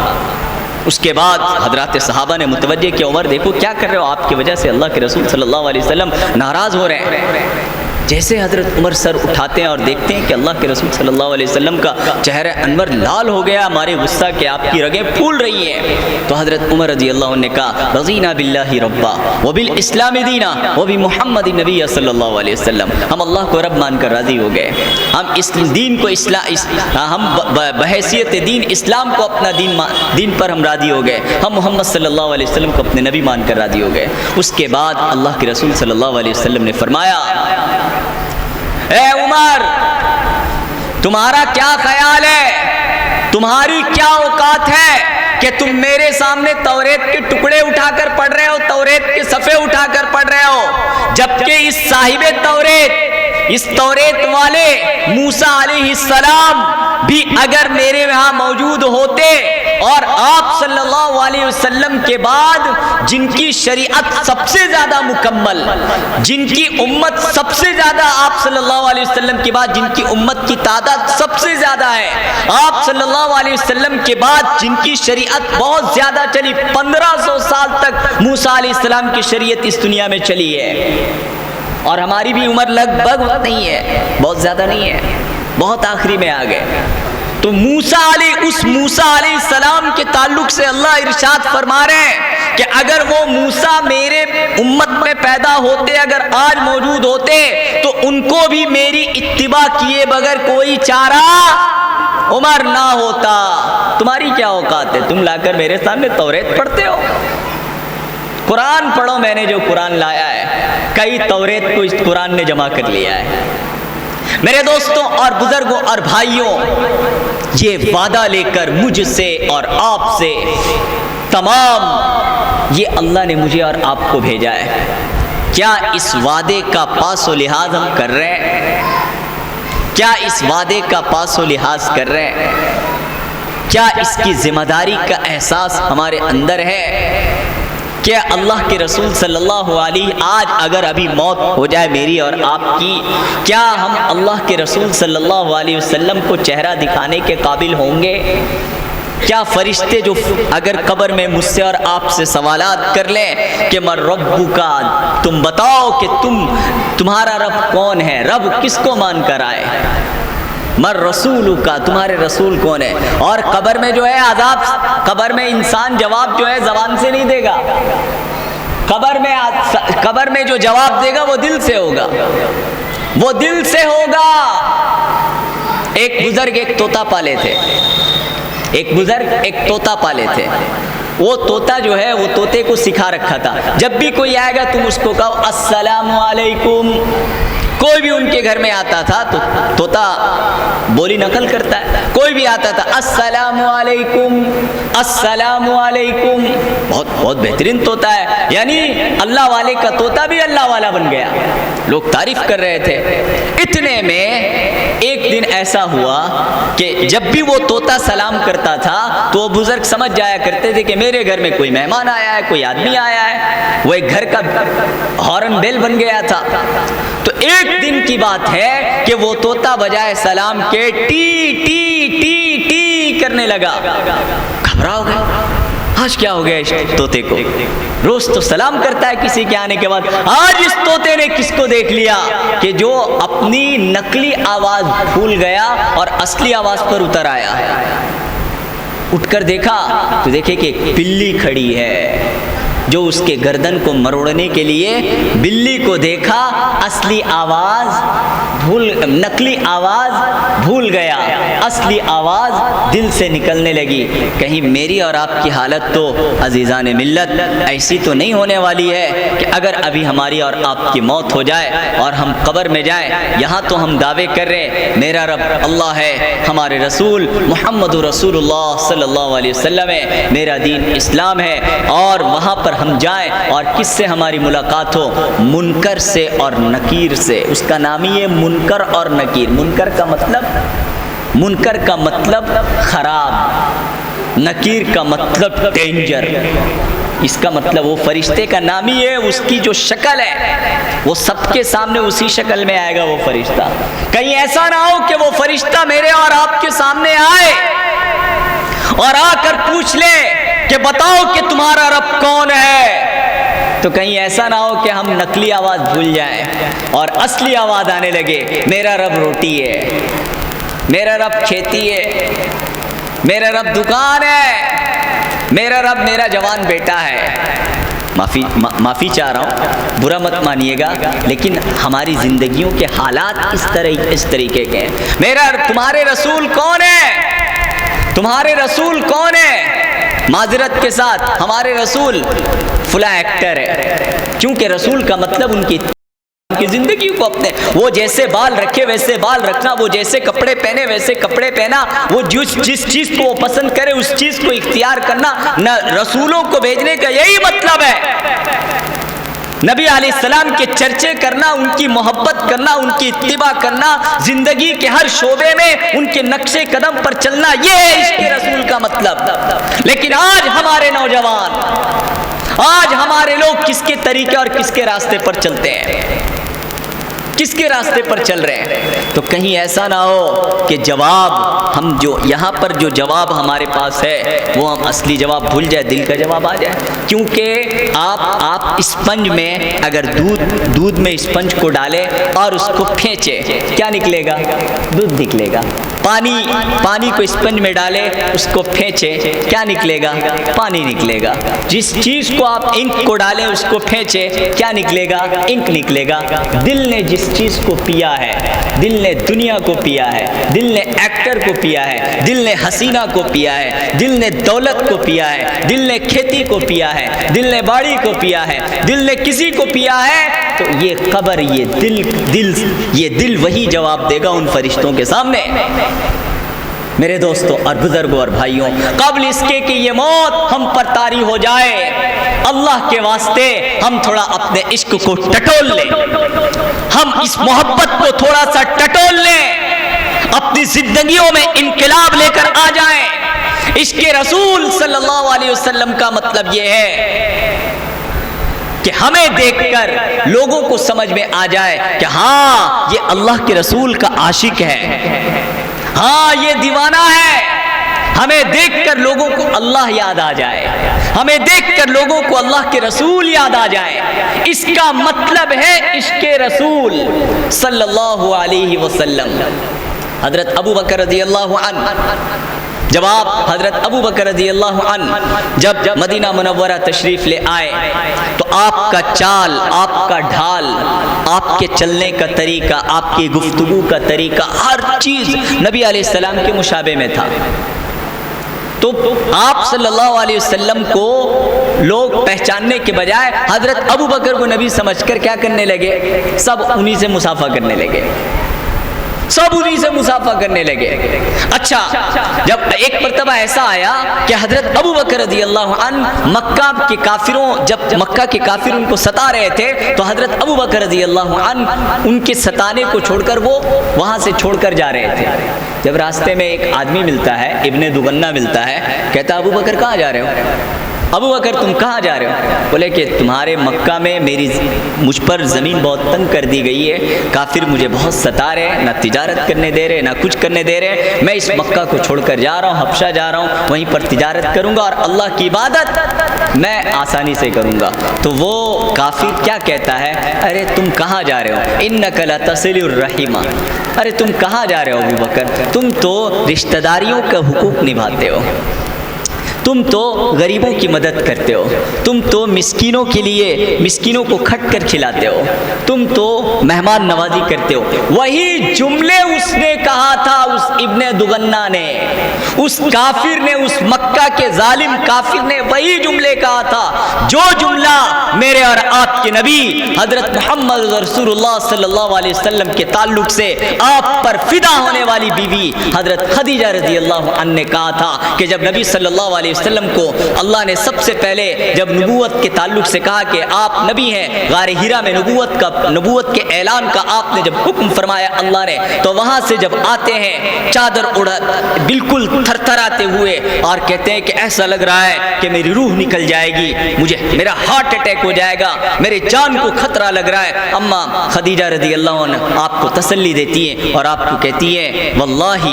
اس کے بعد حضرات صحابہ نے متوجہ کیا، عمر دیکھو کیا کر رہے ہو، آپ کی وجہ سے اللہ کے رسول صلی اللہ علیہ وسلم ناراض ہو رہے ہیں۔ جیسے حضرت عمر سر اٹھاتے ہیں اور دیکھتے ہیں کہ اللہ کے رسول صلی اللہ علیہ وسلم کا چہرہ انور لال ہو گیا، ہمارے غصہ کہ آپ کی رگیں پھول رہی ہیں، تو حضرت عمر رضی اللہ عنہ نے کہا، رضینا باللہ ربا وبالاسلام دینا وبمحمد نبی صلی اللہ علیہ وسلم، ہم اللہ کو رب مان کر راضی ہو گئے، ہم اس دین کو ہم بحیثیت دین اسلام کو اپنا دین پر ہم راضی ہو گئے، ہم محمد صلی اللہ علیہ وسلم کو اپنے نبی مان کر راضی ہو گئے۔ اس کے بعد اللہ کے رسول صلی اللہ علیہ وسلم نے فرمایا، اے عمر تمہارا کیا خیال ہے، تمہاری کیا اوقات ہے کہ تم میرے سامنے توریت کے ٹکڑے اٹھا کر پڑھ رہے ہو، توریت کے صفحے اٹھا کر پڑھ رہے ہو، جبکہ اس صاحب توریت، اس توریت والے موسیٰ علیہ السلام بھی اگر میرے یہاں موجود ہوتے اور آپ صلی اللہ علیہ وسلم کے بعد جن کی شریعت سب سے زیادہ مکمل، جن کی امت سب سے زیادہ آپ صلی اللہ علیہ وسلم کے بعد جن کی امت کی تعداد سب سے زیادہ ہے، آپ صلی اللہ علیہ وسلم کے بعد جن کی شریعت بہت زیادہ چلی، 1500 سال تک موسیٰ علیہ السلام کی شریعت اس دنیا میں چلی ہے، اور ہماری بھی عمر لگ بھگ نہیں ہے، بہت زیادہ نہیں ہے، بہت آخری میں آ گئے۔ تو اس موسیٰ علیہ السلام کے تعلق سے اللہ ارشاد فرما رہے ہیں کہ اگر وہ موسیٰ میرے امت میں پیدا ہوتے، اگر آج موجود ہوتے، تو ان کو بھی میری اتباع کیے بغیر کوئی چارہ عمر نہ ہوتا۔ تمہاری کیا اوقات ہے، تم لا کر میرے سامنے توریت پڑھتے ہو؟ قرآن پڑھو، میں نے جو قرآن لایا ہے، کئی توریت کو اس قرآن نے جمع کر لیا ہے۔ میرے دوستوں اور بزرگوں اور بھائیوں، یہ وعدہ لے کر مجھ سے اور آپ سے تمام یہ اللہ نے مجھے اور آپ کو بھیجا ہے، کیا اس وعدے کا پاس و لحاظ ہم کر رہے ہیں؟ کیا اس وعدے کا پاس و لحاظ کر رہے ہیں؟ کیا اس کی ذمہ داری کا احساس ہمارے اندر ہے؟ کیا اللہ کے رسول صلی اللہ علیہ آج اگر ابھی موت ہو جائے میری اور آپ کی، کیا ہم اللہ کے رسول صلی اللہ علیہ وسلم کو چہرہ دکھانے کے قابل ہوں گے؟ کیا فرشتے جو اگر قبر میں مجھ سے اور آپ سے سوالات کر لیں کہ من ربک، تم بتاؤ کہ تمہارا رب کون ہے، رب کس کو مان کر آئے، من رسولک، تمہارے رسول کون ہے، اور قبر میں جو ہے عذاب، قبر میں انسان جواب جو ہے زبان سے نہیں دے گا، قبر میں جو جواب دے گا وہ دل سے ہوگا، وہ دل سے ہوگا۔ ایک بزرگ ایک طوطا پالے تھے، ایک بزرگ ایک طوطا پالے تھے، وہ طوطا جو ہے وہ طوطے کو سکھا رکھا تھا، جب بھی کوئی آئے گا تم اس کو کہو السلام علیکم۔ کوئی بھی ان کے گھر میں آتا تھا تو طوطا بولی نقل کرتا ہے، کوئی بھی آتا تھا السلام علیکم السلام علیکم، بہت بہترین طوطا ہے، یعنی اللہ والے کا طوطا بھی اللہ والا بن گیا، لوگ تعریف کر رہے تھے۔ اتنے میں ایک دن ایسا ہوا کہ جب بھی وہ طوطا سلام کرتا تھا تو وہ بزرگ سمجھ جایا کرتے تھے کہ میرے گھر میں کوئی مہمان آیا ہے، کوئی آدمی آیا ہے، وہ ایک گھر کا ہارن بیل بن گیا تھا۔ تو ایک دن کی بات ہے کہ وہ طوطا بجائے سلام کے ٹی ٹی ٹی ٹی کرنے لگا، گھبرا ہو گئے، آج کیا ہو گیا اس طوطے کو، روز تو سلام کرتا ہے کسی کے آنے کے بعد، آج اس طوطے نے کس کو دیکھ لیا کہ جو اپنی نقلی آواز بھول گیا اور اصلی آواز پر اتر آیا۔ اٹھ کر دیکھا تو دیکھے کہ ایک بلی کھڑی ہے، جو اس کے گردن کو مروڑنے کے لیے بلی کو دیکھا، اصلی آواز نقلی آواز بھول گیا، اصلی آواز دل سے نکلنے لگی۔ کہیں میری اور آپ کی حالت تو عزیزان ملت ایسی تو نہیں ہونے والی ہے کہ اگر ابھی ہماری اور آپ کی موت ہو جائے اور ہم قبر میں جائیں، یہاں تو ہم دعوے کر رہے ہیں میرا رب اللہ ہے، ہمارے رسول محمد رسول اللہ صلی اللہ علیہ وسلم ہے، میرا دین اسلام ہے، اور وہاں پر ہم جائیں اور کس سے ہماری ملاقات ہو، منکر سے اور نکیر سے۔ اس کا نام ہی ہے منکر اور نکیر۔ منکر کا مطلب خراب، نکیر کا مطلب ڈینجر۔ اس کا مطلب وہ فرشتے کا نام ہی ہے، اس کی جو شکل ہے وہ سب کے سامنے اسی شکل میں آئے گا وہ فرشتہ۔ کہیں ایسا نہ ہو کہ وہ فرشتہ میرے اور آپ کے سامنے آئے اور آ کر پوچھ لے کہ بتاؤ کہ تمہارا رب کون ہے، تو کہیں ایسا نہ ہو کہ ہم نقلی آواز بھول جائیں اور اصلی آواز آنے لگے، میرا رب روٹی ہے، میرا رب کھیتی ہے، میرا رب دکان ہے، میرا رب میرا جوان بیٹا ہے۔ معافی چاہ رہا ہوں، برا مت مانیے گا، لیکن ہماری زندگیوں کے حالات اس طریقے کے ہیں۔ تمہارے رسول کون ہے، تمہارے رسول کون ہے؟ معذرت کے ساتھ ہمارے رسول فلاں ایکٹر ہے، کیونکہ رسول کا مطلب ان کی زندگی کو اپنے، وہ جیسے بال رکھے ویسے بال رکھنا، وہ جیسے کپڑے پہنے ویسے کپڑے پہنا، وہ جس چیز کو وہ پسند کرے اس چیز کو اختیار کرنا، نہ رسولوں کو بھیجنے کا یہی مطلب ہے۔ نبی علیہ السلام کے چرچے کرنا، ان کی محبت کرنا، ان کی اتباع کرنا، زندگی کے ہر شعبے میں ان کے نقش قدم پر چلنا، یہ ہے عشق رسول کا مطلب۔ لیکن آج ہمارے نوجوان، آج ہمارے لوگ کس کے طریقے اور کس کے راستے پر چلتے ہیں، کس کے راستے پر چل رہے ہیں؟ تو کہیں ایسا نہ ہو کہ جواب ہم جو یہاں پر جو جواب ہمارے پاس ہے وہ ہم اصلی جواب بھول جائے، دل کا جواب آ جائے۔ کیونکہ آپ اسپنج میں اگر دودھ میں اسپنج کو ڈالے اور اس کو پھینچے، کیا نکلے گا؟ دودھ نکلے گا۔ پانی کو اسپنج میں ڈالے، اس کو پھینچے، کیا نکلے گا؟ پانی نکلے گا۔ جس چیز کو آپ انک کو ڈالیں، اس کو پھینچے، کیا نکلے گا؟ انک نکلے گا۔ دل نے جس چیز کو پیا ہے، دل نے دنیا کو پیا ہے، دل نے ایکٹر کو پیا ہے، دل نے حسینہ کو پیا ہے، دل نے دولت کو پیا ہے، دل نے کھیتی کو پیا ہے، دل نے باڑی کو پیا ہے، دل نے کسی کو پیا ہے، تو یہ قبر، یہ دل وہی جواب دے گا ان فرشتوں کے سامنے۔ میرے دوستوں اور بزرگوں اور بھائیوں، قبل اس کے کہ یہ موت ہم پر طاری ہو جائے، اللہ کے واسطے ہم تھوڑا اپنے عشق کو ٹٹول لیں، ہم اس محبت کو تھوڑا سا ٹٹول لیں، اپنی زندگیوں میں انقلاب لے کر آ جائیں۔ عشق رسول صلی اللہ علیہ وسلم کا مطلب یہ ہے کہ ہمیں دیکھ کر لوگوں کو سمجھ میں آ جائے کہ ہاں یہ اللہ کے رسول کا عاشق ہے، ہاں یہ دیوانہ ہے، ہمیں دیکھ کر لوگوں کو اللہ یاد آ جائے، ہمیں دیکھ کر لوگوں کو اللہ کے رسول یاد آ جائے۔ اس کا مطلب ہے عشق رسول صلی اللہ علیہ وسلم۔ حضرت ابو بکر رضی اللہ عنہ، جب آپ حضرت ابو بکر رضی اللہ عنہ جب مدینہ منورہ تشریف لے آئے تو آپ کا چال، آپ کا ڈھال، آپ کے چلنے کا طریقہ، آپ کی گفتگو کا طریقہ، ہر چیز نبی علیہ السلام کے مشابہ میں تھا۔ تو آپ صلی اللہ علیہ وسلم کو لوگ پہچاننے کے بجائے حضرت ابو بکر کو نبی سمجھ کر کیا کرنے لگے؟ سب انہی سے مصافحہ کرنے لگے، سب انہی سے مصافحہ کرنے لگے۔ اچھا، جب ایک مرتبہ ایسا آیا کہ حضرت ابو بکر رضی اللہ عنہ مکہ کے کافروں، جب مکہ کے کافر ان کو ستا رہے تھے تو حضرت ابو بکر رضی اللہ عنہ ان کے ستانے کو چھوڑ کر وہ وہاں سے چھوڑ کر جا رہے تھے۔ جب راستے میں ایک آدمی ملتا ہے، ابن دغنہ ملتا ہے، کہتا ابو بکر کہاں جا رہے ہو؟ ابو بکر تم کہاں جا رہے ہو؟ بولے کہ تمہارے مکہ میں مجھ پر زمین بہت تنگ کر دی گئی ہے، کافر مجھے بہت ستا رہے ہیں، نہ تجارت کرنے دے رہے، نہ کچھ کرنے دے رہے، میں اس مکہ کو چھوڑ کر جا رہا ہوں، حبشہ جا رہا ہوں، وہیں پر تجارت کروں گا اور اللہ کی عبادت میں آسانی سے کروں گا۔ تو وہ کافر کیا کہتا ہے؟ ارے تم کہاں جا رہے ہو؟ انک لتصل الرحم، ارے تم کہاں جا رہے ہو ابو بکر؟ تم تو رشتہ داریوں کا حقوق نبھاتے ہو، تم تو غریبوں کی مدد کرتے ہو، تم تو مسکینوں کے لیے مسکینوں کو کھٹ کر کھلاتے ہو، تم تو مہمان نوازی کرتے ہو۔ وہی جملے اس نے کہا تھا، اس ابن دغنہ نے، اس کافر نے، اس مکہ کے ظالم کافر نے وہی جملے کہا تھا جو جملہ میرے اور آپ کے نبی حضرت محمد رسول اللہ صلی اللہ علیہ وسلم کے تعلق سے آپ پر فدا ہونے والی بیوی حضرت خدیجہ رضی اللہ عنہ نے کہا تھا کہ جب نبی صلی اللہ علیہ وسلم کو اللہ نے سب سے پہلے جب نبوت کے تعلق سے کہا کہ آپ نبی ہیں، غار ہیرا میں نبوت کے اعلان کا آپ نے جب حکم فرمایا اللہ نے، تو وہاں سے جب آتے ہیں چادر اڑا بالکل تھر تھراتے ہوئے اور کہتے ہیں کہ ایسا لگ رہا ہے کہ میری روح نکل جائے گی، میرا ہارٹ اٹیک ہو جائے گا، میرے جان کو خطرہ لگ رہا ہے۔ اما خدیجہ رضی اللہ عنہ آپ کو تسلی دیتی ہے اور آپ کو کہتی ہے واللہ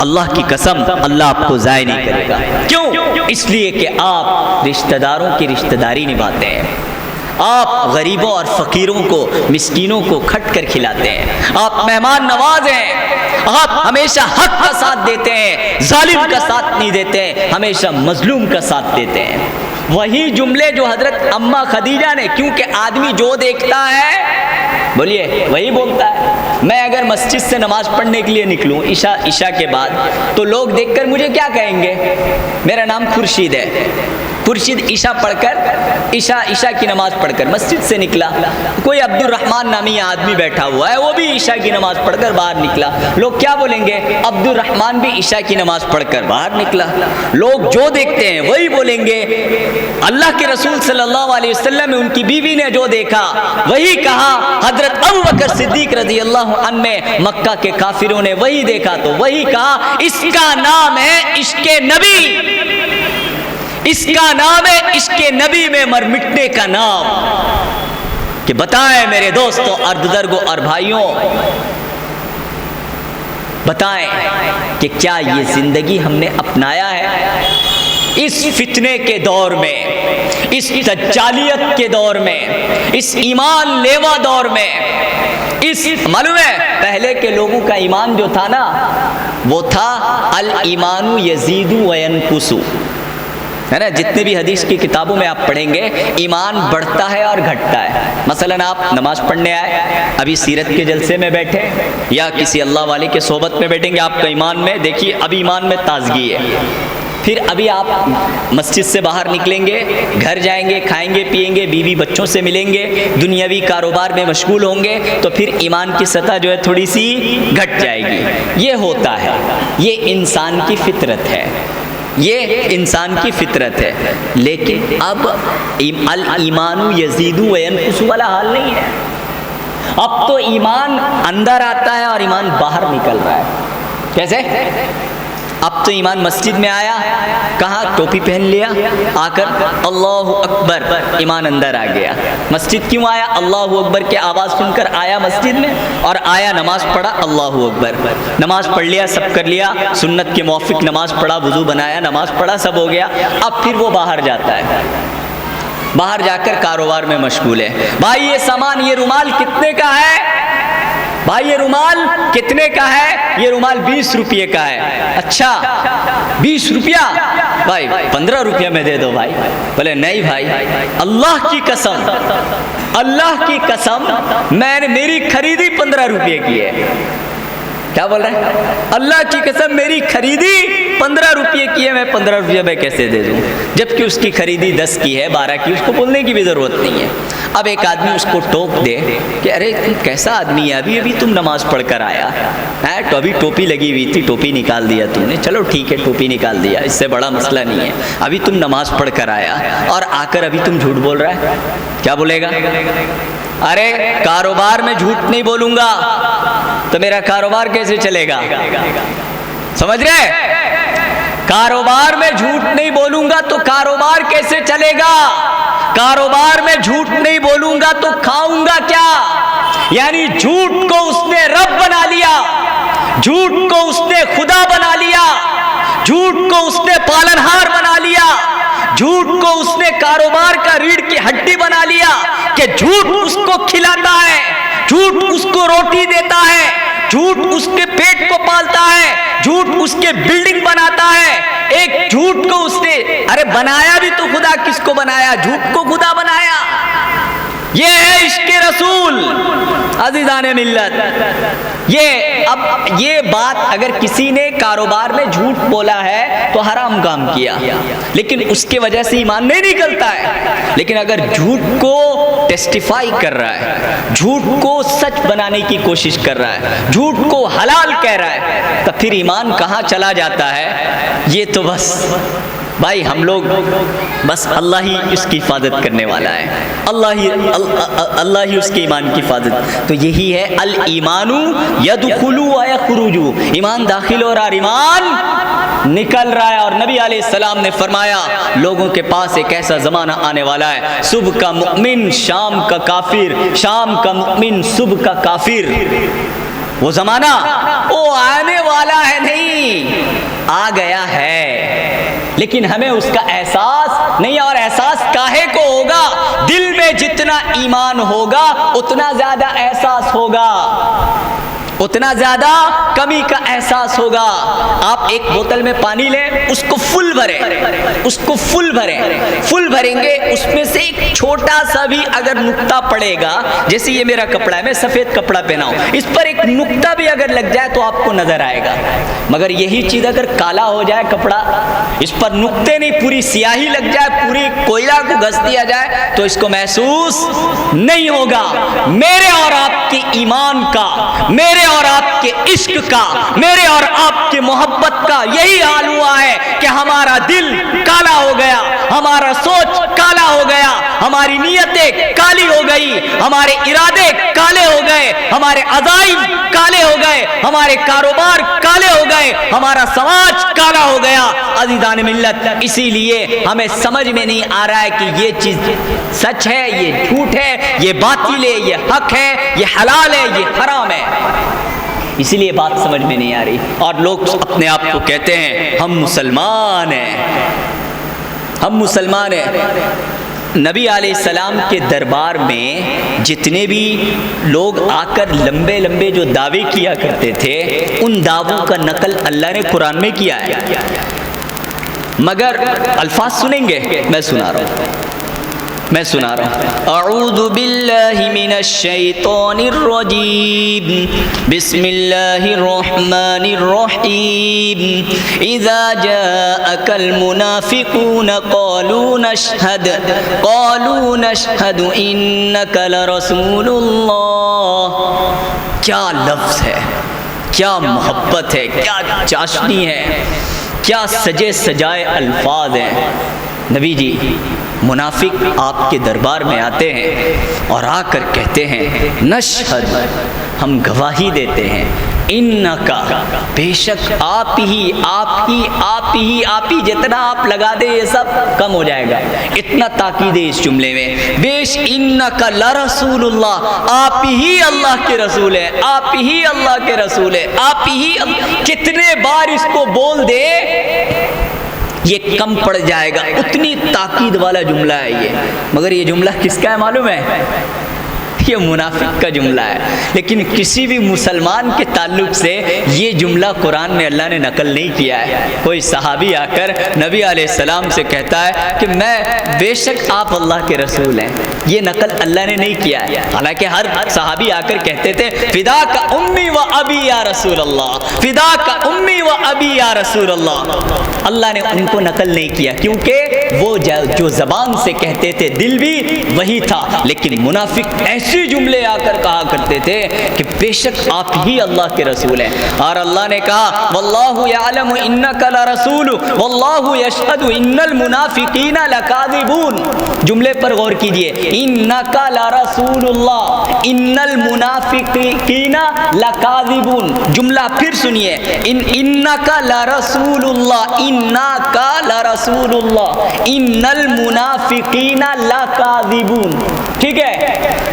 اللہ کی قسم اللہ آپ کو ضائع نہیں کرے گا۔ کیوں؟ اس لیے کہ آپ رشتہ داروں کی رشتہ داری نبھاتے ہیں، آپ غریبوں اور فقیروں کو، مسکینوں کو کھٹ کر کھلاتے ہیں، آپ مہمان نواز ہیں، آپ ہمیشہ حق کا ساتھ دیتے ہیں، ظالم کا ساتھ نہیں دیتے ہیں، ہمیشہ مظلوم کا ساتھ دیتے ہیں۔ وہی جملے جو حضرت اماں خدیجہ نے، کیونکہ آدمی جو دیکھتا ہے بولیے وہی بولتا ہے۔ میں اگر مسجد سے نماز پڑھنے کے لیے نکلوں عشاء کے بعد تو لوگ دیکھ کر مجھے کیا کہیں گے؟ میرا نام خورشید ہے، خورشید عشاء پڑھ کر عشاء کی نماز پڑھ کر مسجد سے نکلا، کوئی عبد الرحمن نامی آدمی بیٹھا ہوا ہے، وہ بھی عشاء کی نماز پڑھ کر باہر نکلا، لوگ کیا بولیں گے؟ عبد الرحمن بھی عشاء کی نماز پڑھ کر باہر نکلا۔ لوگ جو دیکھتے ہیں وہی بولیں گے۔ اللہ کے رسول صلی اللہ علیہ وسلم ان کی بیوی نے جو دیکھا وہی کہا، حضرت ابو بکر صدیق رضی اللہ عنہ نے، مکہ کے کافروں نے وہی دیکھا تو وہی کہا۔ اس کا نام ہے عشق نبی، اس کا نام ہے عشق نبی میں مر مٹنے کا نام۔ کہ بتائیں میرے دوستوں اور بزرگوں اور بھائیوں، بتائیں کہ کیا یہ زندگی ہم نے اپنایا ہے؟ اس فتنے کے دور میں، اس دجالیت کے دور میں، اس ایمان لیوا دور میں، معلوم ہے پہلے کے لوگوں کا ایمان جو تھا نا، وہ تھا الایمان یزید و ینقص، ہے نا؟ جتنے بھی حدیث کی کتابوں میں آپ پڑھیں گے ایمان بڑھتا ہے اور گھٹتا ہے۔ مثلا آپ نماز پڑھنے آئے، ابھی سیرت کے جلسے میں بیٹھے یا کسی اللہ والے کے صحبت میں بیٹھیں گے، آپ کا ایمان میں دیکھیے اب ایمان میں تازگی ہے۔ پھر ابھی آپ مسجد سے باہر نکلیں گے، گھر جائیں گے، کھائیں گے پیئیں گے، بیوی بچوں سے ملیں گے، دنیاوی کاروبار میں مشغول ہوں گے، تو پھر ایمان کی سطح جو ہے تھوڑی سی گھٹ جائے گی۔ یہ ہوتا ہے، یہ انسان کی فطرت ہے، یہ انسان کی فطرت ہے۔ لیکن اب الایمان یزید و ینقص والا حال نہیں ہے۔ اب تو ایمان اندر آتا ہے اور ایمان باہر نکل رہا ہے۔ کیسے؟ اب تو ایمان مسجد میں آیا، کہاں ٹوپی پہن لیا، آ کر اللہ اکبر، ایمان اندر آ گیا۔ مسجد کیوں آیا؟ اللہ اکبر کی آواز سن کر آیا مسجد میں، اور آیا نماز پڑھا، اللہ اکبر، نماز پڑھ لیا، سب کر لیا، سنت کے موافق نماز پڑھا، وضو بنایا، نماز پڑھا، سب ہو گیا۔ اب پھر وہ باہر جاتا ہے، باہر جا کر کاروبار میں مشغول ہے۔ بھائی یہ سامان، یہ رومال کتنے کا ہے؟ بھائی یہ رومال کتنے کا ہے؟ یہ رومال 20 روپے کا ہے۔ اچھا 20 روپیہ؟ بھائی 15 روپیہ میں دے دو بھائی۔ بولے نہیں بھائی، اللہ کی قسم، اللہ کی قسم، میری خریدی 15 روپے کی ہے۔ کیا بول رہے ہیں؟ اللہ کی قسم میری خریدی 15 روپے کی ہے، میں 15 روپے میں کیسے دے دوں؟ جبکہ اس کی خریدی 10 کی ہے، 12 کی، اس کو بولنے کی بھی ضرورت نہیں ہے۔ اب ایک آدمی اس کو ٹوک دے کہ ارے تم کیسا آدمی ہے، ابھی تم نماز پڑھ کر آیا ہے، تو ابھی ٹوپی لگی ہوئی تھی، ٹوپی نکال دیا تم نے، چلو ٹھیک ہے ٹوپی نکال دیا، اس سے بڑا مسئلہ نہیں ہے، ابھی تم نماز پڑھ کر آیا اور آ کر ابھی تم جھوٹ بول رہا ہے، کیا بولے گا؟ ارے کاروبار میں جھوٹ نہیں بولوں گا تو میرا کاروبار کیسے چلے گا؟ سمجھ رہے؟ کاروبار میں جھوٹ نہیں بولوں گا تو کاروبار کیسے چلے گا؟ کاروبار میں جھوٹ نہیں بولوں گا تو کھاؤں گا کیا؟ یعنی جھوٹ کو اس نے رب بنا لیا، جھوٹ کو اس نے خدا بنا لیا، جھوٹ کو اس نے پالنہار بنا لیا، جھوٹ کو اس نے کاروبار کا ریڑھ کی ہڈی بنا لیا کہ جھوٹ اس کو کھلاتا ہے، جھوٹ اس کو روٹی دیتا ہے، جھوٹ اس کے پیٹ کو پالتا ہے، جھوٹ اس کے بلڈنگ بناتا ہے۔ ایک جھوٹ کو اس نے، ارے بنایا بھی تو خدا، کس کو بنایا؟ جھوٹ کو خدا بنایا۔ یہ ہے عشق رسول عزیزان ملت۔ یہ بات اگر کسی نے کاروبار میں جھوٹ بولا ہے تو حرام کام کیا، لیکن اس کے وجہ سے ایمان نہیں نکلتا ہے۔ لیکن اگر جھوٹ کو ٹیسٹیفائی کر رہا ہے، جھوٹ کو سچ بنانے کی کوشش کر رہا ہے، جھوٹ کو حلال کہہ رہا ہے، تو پھر ایمان کہاں چلا جاتا ہے؟ یہ تو بس بھائی ہم لوگ بس اللہ ہی اس کی حفاظت کرنے والا ہے، اللہ ہی اس کے ایمان کی حفاظت۔ تو یہی ہے الایمان یدخل و یخرج، ایمان داخل ہو رہا اور ایمان نکل رہا ہے۔ اور نبی علیہ السلام نے فرمایا لوگوں کے پاس ایک ایسا زمانہ آنے والا ہے، صبح کا مؤمن شام کا کافر، شام کا مؤمن صبح کا کافر۔ وہ زمانہ وہ آنے والا ہے نہیں، آ گیا ہے، لیکن ہمیں اس کا احساس نہیں۔ اور احساس کاہے کو ہوگا؟ دل میں جتنا ایمان ہوگا اتنا زیادہ احساس ہوگا، اتنا زیادہ کمی کا احساس ہوگا۔ آپ ایک بوتل میں پانی لیں، اس کو فل بھریں، اس کو فل بھریں، فل بھریں گے، اس میں سے ایک چھوٹا سا بھی اگر نقطہ پڑے گا، جیسے یہ میرا کپڑا ہے، میں سفید کپڑا پہنا ہوں، اس پر ایک نقطہ بھی اگر لگ جائے تو آپ کو نظر آئے گا۔ مگر یہی چیز اگر کالا ہو جائے کپڑا، اس پر نقطے نہیں پوری سیاہی لگ جائے، پوری کوئلہ کو گھس دیا جائے تو اس کو محسوس نہیں ہوگا۔ میرے اور آپ کے ایمان کا، میرے اور آپ کے عشق کا، میرے اور آپ کے محبت کا یہی حال ہوا ہے کہ ہمارا دل کالا ہو گیا، ہمارا سوچ کالا ہو گیا، ہماری نیتیں کالی ہو گئی، ہمارے ارادے کالے ہو گئے، ہمارے عزائم کالے ہو گئے، ہمارے کاروبار کالے ہو گئے، ہمارا سماج کالا ہو گیا۔ عزیزان ملت، اسی لیے ہمیں سمجھ میں نہیں آ رہا ہے کہ یہ چیز سچ ہے، یہ جھوٹ ہے، یہ باطل ہے، یہ حق ہے، یہ حلال ہے، یہ حرام ہے۔ اسی لیے بات سمجھ میں نہیں آ رہی، اور لوگ اپنے آپ کو کہتے ہیں ہم مسلمان ہیں، ہم مسلمان ہیں۔ نبی علیہ السلام کے دربار میں جتنے بھی لوگ آ کر لمبے لمبے جو دعوے کیا کرتے تھے، ان دعووں کا نقل اللہ نے قرآن میں کیا ہے، مگر الفاظ سنیں گے، میں سنا رہا ہوں، میں سنا رہا ہوں۔ اعوذ باللہ من الشیطان الرجیم، بسم اللہ الرحمن الرحیم۔ اذا جاءک المنافقون قالوا نشہد انک لرسول اللہ۔ کیا لفظ ہے، کیا محبت ہے، کیا چاشنی ہے، کیا سجے سجائے الفاظ ہیں۔ نبی جی، منافق آپ کے دربار میں آتے ہیں اور آ کر کہتے ہیں نشہد، ہم گواہی دیتے ہیں، انکا بے شک آپ ہی جتنا آپ لگا دے یہ سب کم ہو جائے گا. اتنا تاکید ہے اس جملے میں. بیش انکا لرسول اللہ, آپ ہی اللہ کے رسول ہے, آپ ہی اللہ کے رسول ہے, آپ ہی. کتنے بار اس کو بول دے یہ کم پڑ جائے گا, اتنی تاکید والا جملہ ہے یہ. مگر یہ جملہ کس کا ہے معلوم ہے؟ یہ منافق کا جملہ ہے. لیکن کسی بھی مسلمان کے تعلق سے یہ جملہ قرآن میں اللہ نے نقل نہیں کیا ہے. کوئی صحابی آ کر نبی علیہ السلام سے کہتا ہے کہ میں بے شک آپ اللہ کے رسول ہیں, یہ نقل اللہ نے نہیں کیا ہے. حالانکہ ہر صحابی آ کر کہتے تھے فدا کا امی و ابی یا رسول اللہ, فدا کا امی و ابی یا رسول اللہ. اللہ نے ان کو نقل نہیں کیا کیونکہ وہ جو زبان سے کہتے تھے دل بھی وہی تھا. لیکن منافق ایسے جملے آ کر کہا کرتے تھے کہ بے شک آپ ہی اللہ کے رسول ہیں. اور اللہ نے کہا واللہ یعلم انک لرسول واللہ یشہد ان المنافقین لکاذبون. جملے پر غور کیجئے, انک لرسول اللہ ان المنافقین لکاذبون. جملہ پھر سنیے, انک لرسول اللہ, انک لرسول اللہ ان المنافقین لکاذبون. ٹھیک ہے,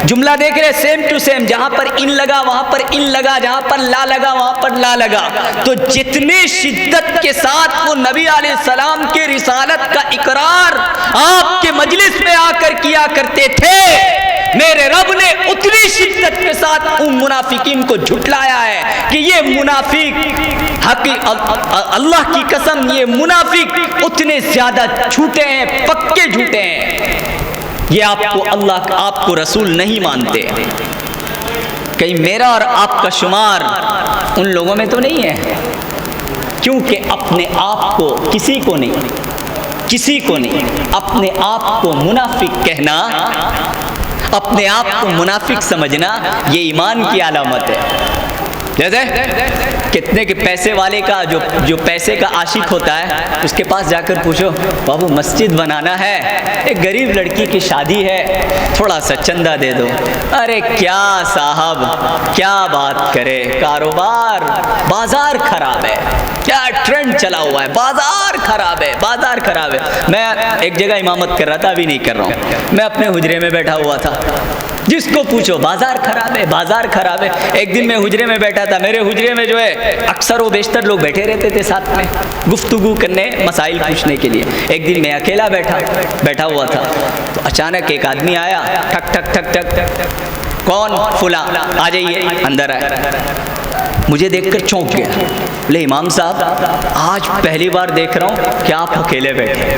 جملہ دیکھ رہے سیم ٹو سیم, جہاں پر ان لگا وہاں پر ان لگا, جہاں پر لا لگا وہاں پر لا لگا. تو جتنے شدت کے ساتھ وہ نبی علیہ السلام کے رسالت کا اقرار آپ کے مجلس میں آ کر کیا کرتے تھے, میرے رب نے اتنی شدت کے ساتھ ان منافقین کو جھٹلایا ہے کہ یہ منافق اللہ کی قسم یہ منافق اتنے زیادہ جھوٹے ہیں, پکے جھوٹے ہیں. یہ آپ کو اللہ آپ کو رسول نہیں مانتے. کہیں میرا اور آپ کا شمار ان لوگوں میں تو نہیں ہے, کیونکہ اپنے آپ کو کسی کو نہیں اپنے آپ کو منافق کہنا, اپنے آپ کو منافق سمجھنا یہ ایمان کی علامت ہے. جیسے کتنے کے پیسے والے کا جو پیسے کا عاشق ہوتا ہے اس کے پاس جا کر پوچھو بابو مسجد بنانا ہے, ایک غریب لڑکی کی شادی ہے, تھوڑا سا چندہ دے دو. ارے کیا صاحب کیا بات کرے, کاروبار بازار خراب ہے, کیا ٹرینڈ چلا ہوا ہے, بازار خراب ہے, بازار خراب ہے. میں ایک جگہ امامت کر رہا تھا, ابھی نہیں کر رہا ہوں, میں اپنے حجرے میں بیٹھا ہوا تھا, جس کو پوچھو بازار خراب ہے, بازار خراب ہے. ایک دن میں حجرے میں بیٹھا تھا, میرے حجرے میں جو ہے اکثر و بیشتر لوگ بیٹھے رہتے تھے ساتھ میں گفتگو کرنے, مسائل پوچھنے کے لیے. ایک دن میں اکیلا بیٹھا ہوا تھا, تو اچانک ایک آدمی آیا, ٹھک ٹھک ٹھک ٹھک, کون؟ فلاں, آ جائیے اندر آئے. مجھے دیکھ کر چونک گیا, بولے امام صاحب آج پہلی بار دیکھ رہا ہوں کہ آپ اکیلے بیٹھے.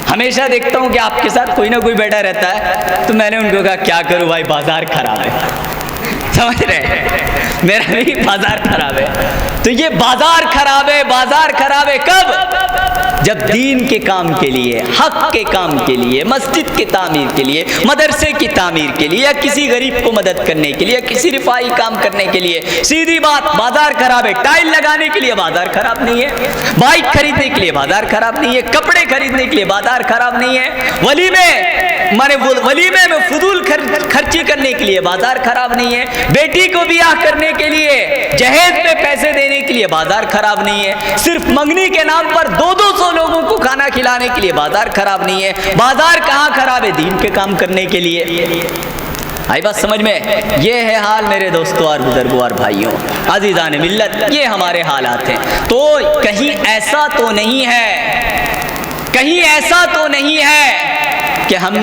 ہمیشہ دیکھتا ہوں کہ آپ کے ساتھ کوئی نہ کوئی بیٹھا رہتا ہے. تو میں نے ان کو کہا کیا کروں بھائی, بازار خراب ہے. سمجھ رہے, میرا بھی بازار خراب ہے. تو یہ بازار خراب ہے کب؟ جب دین کے کام کے لیے, حق کے کام کے لیے, مسجد کی تعمیر کے لیے, مدرسے کی تعمیر کے لیے, یا کسی غریب کو مدد کرنے کے لیے, کسی رفاہی کام کرنے کے لیے. سیدھی بات, بازار خراب ہے. ٹائل لگانے کے لیے بازار خراب نہیں ہے, بائک خریدنے کے لیے بازار خراب نہیں ہے, کپڑے خریدنے کے لیے بازار خراب نہیں ہے, ولیمے میں فضول خرچی کرنے کے لیے بازار خراب نہیں ہے, بیٹی کو بیاہ کرنے کے لیے, جہیز میں پیسے دینے کے لیے بازار خراب نہیں ہے, صرف منگنی کے نام پر 200 لوگوں کو کھانا کھلانے کے لیے بازار خراب نہیں ہے. بازار کہاں خراب ہے؟ دین کے کام کرنے کے لیے. آئی بات سمجھ میں؟ یہ ہے حال میرے دوستوں اور بزرگوں اور بھائیوں, عزیزان ملت, یہ ہمارے حالات ہیں. تو کہیں ایسا تو نہیں ہے کہ ہم,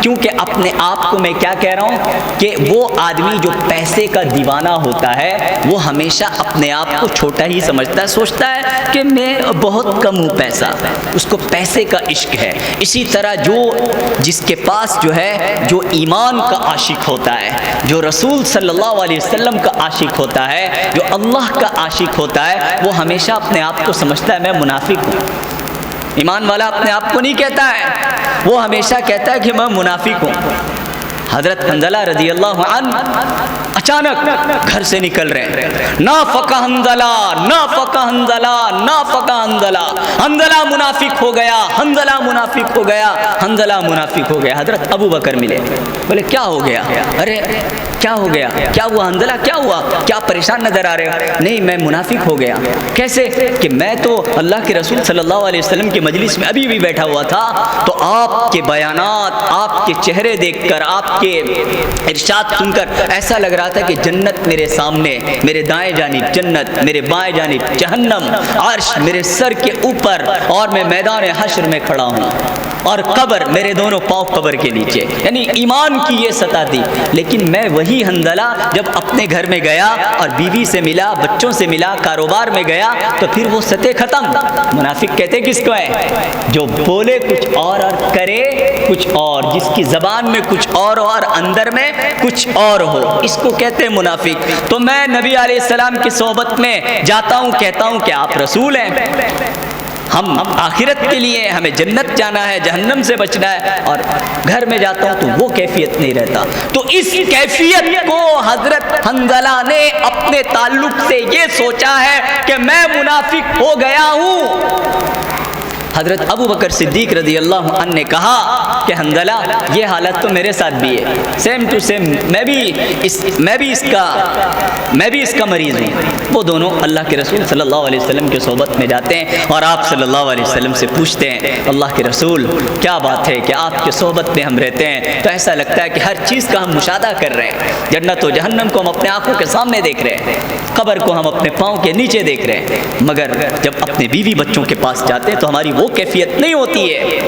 کیونکہ اپنے آپ کو میں کیا کہہ رہا ہوں کہ وہ آدمی جو پیسے کا دیوانہ ہوتا ہے وہ ہمیشہ اپنے آپ کو چھوٹا ہی سمجھتا ہے, سوچتا ہے کہ میں بہت کم ہوں پیسہ, اس کو پیسے کا عشق ہے. اسی طرح جس کے پاس جو ہے جو ایمان کا عاشق ہوتا ہے, جو رسول صلی اللہ علیہ وسلم کا عاشق ہوتا ہے, جو اللہ کا عاشق ہوتا ہے, وہ ہمیشہ اپنے آپ کو سمجھتا ہے میں منافق ہوں. ایمان والا اپنے آپ کو نہیں کہتا ہے, وہ ہمیشہ کہتا ہے کہ میں منافق ہوں. حضرت حنظلہ رضی اللہ عنہ اچانک گھر سے نکل رہے ہیں، نافق حنظلہ، نافق حنظلہ، نافق حنظلہ، حنظلہ منافق ہو گیا، حنظلہ منافق ہو گیا، حنظلہ منافق ہو گیا۔ حضرت ابو بکر ملے، بولے کیا ہو گیا؟ ارے کیا ہو گیا؟ کیا ہوا حنظلہ؟ کیا ہوا؟ کیا پریشان نظر آ رہے ہو؟ نہیں میں منافق ہو گیا۔ کیسے؟ کہ میں تو اللہ کے رسول صلی اللہ علیہ وسلم کی مجلس میں ابھی بھی بیٹھا ہوا تھا، تو آپ کے بیانات، آپ کے چہرے دیکھ کر، آپ کے ارشاد سن کر ایسا لگ رہا تھا کہ جنت میرے سامنے، میرے دائیں جانب جنت، میرے بائیں جانب جہنم، عرش میرے سر کے اوپر، اور میں میدان حشر میں کھڑا ہوں، اور قبر میرے دونوں پاؤں قبر کے نیچے۔ یعنی ایمان کی یہ سطح تھی۔ لیکن میں وہی حنظلہ جب اپنے گھر میں گیا اور بیوی سے ملا، بچوں سے ملا، کاروبار میں گیا، تو پھر وہ سطح ختم۔ منافق کہتے کس کو ہے؟ جو بولے کچھ اور کرے کچھ اور، جس کی زبان میں کچھ اور اندر میں کچھ اور ہو، اس کو کہتے ہیں منافق۔ تو میں نبی علیہ السلام کی صحبت میں جاتا ہوں، کہتا ہوں کہ آپ رسول ہیں، ہم آخرت کے لیے، ہمیں جنت جانا ہے، جہنم سے بچنا ہے، اور گھر میں جاتا ہوں تو وہ کیفیت نہیں رہتا۔ تو اس کیفیت کو حضرت حنظلہ نے اپنے تعلق سے یہ سوچا ہے کہ میں منافق ہو گیا ہوں۔ حضرت ابو بکر صدیق رضی اللہ عنہ نے کہا کہ حنظلہ یہ حالت تو میرے ساتھ بھی ہے، سیم ٹو سیم، میں بھی اس کا مریض ہوں۔ وہ دونوں اللہ کے رسول صلی اللہ علیہ وسلم کی صحبت میں جاتے ہیں، اور آپ صلی اللہ علیہ وسلم سے پوچھتے ہیں اللہ کے رسول کیا بات ہے کہ آپ کی صحبت میں ہم رہتے ہیں تو ایسا لگتا ہے کہ ہر چیز کا ہم مشاہدہ کر رہے ہیں، جنت و جہنم کو ہم اپنے آنکھوں کے سامنے دیکھ رہے ہیں، قبر کو ہم اپنے پاؤں کے نیچے دیکھ رہے ہیں، مگر جب اپنے بیوی بچوں کے پاس جاتے ہیں تو ہماری وہ کیفیت نہیں ہوتی ہے،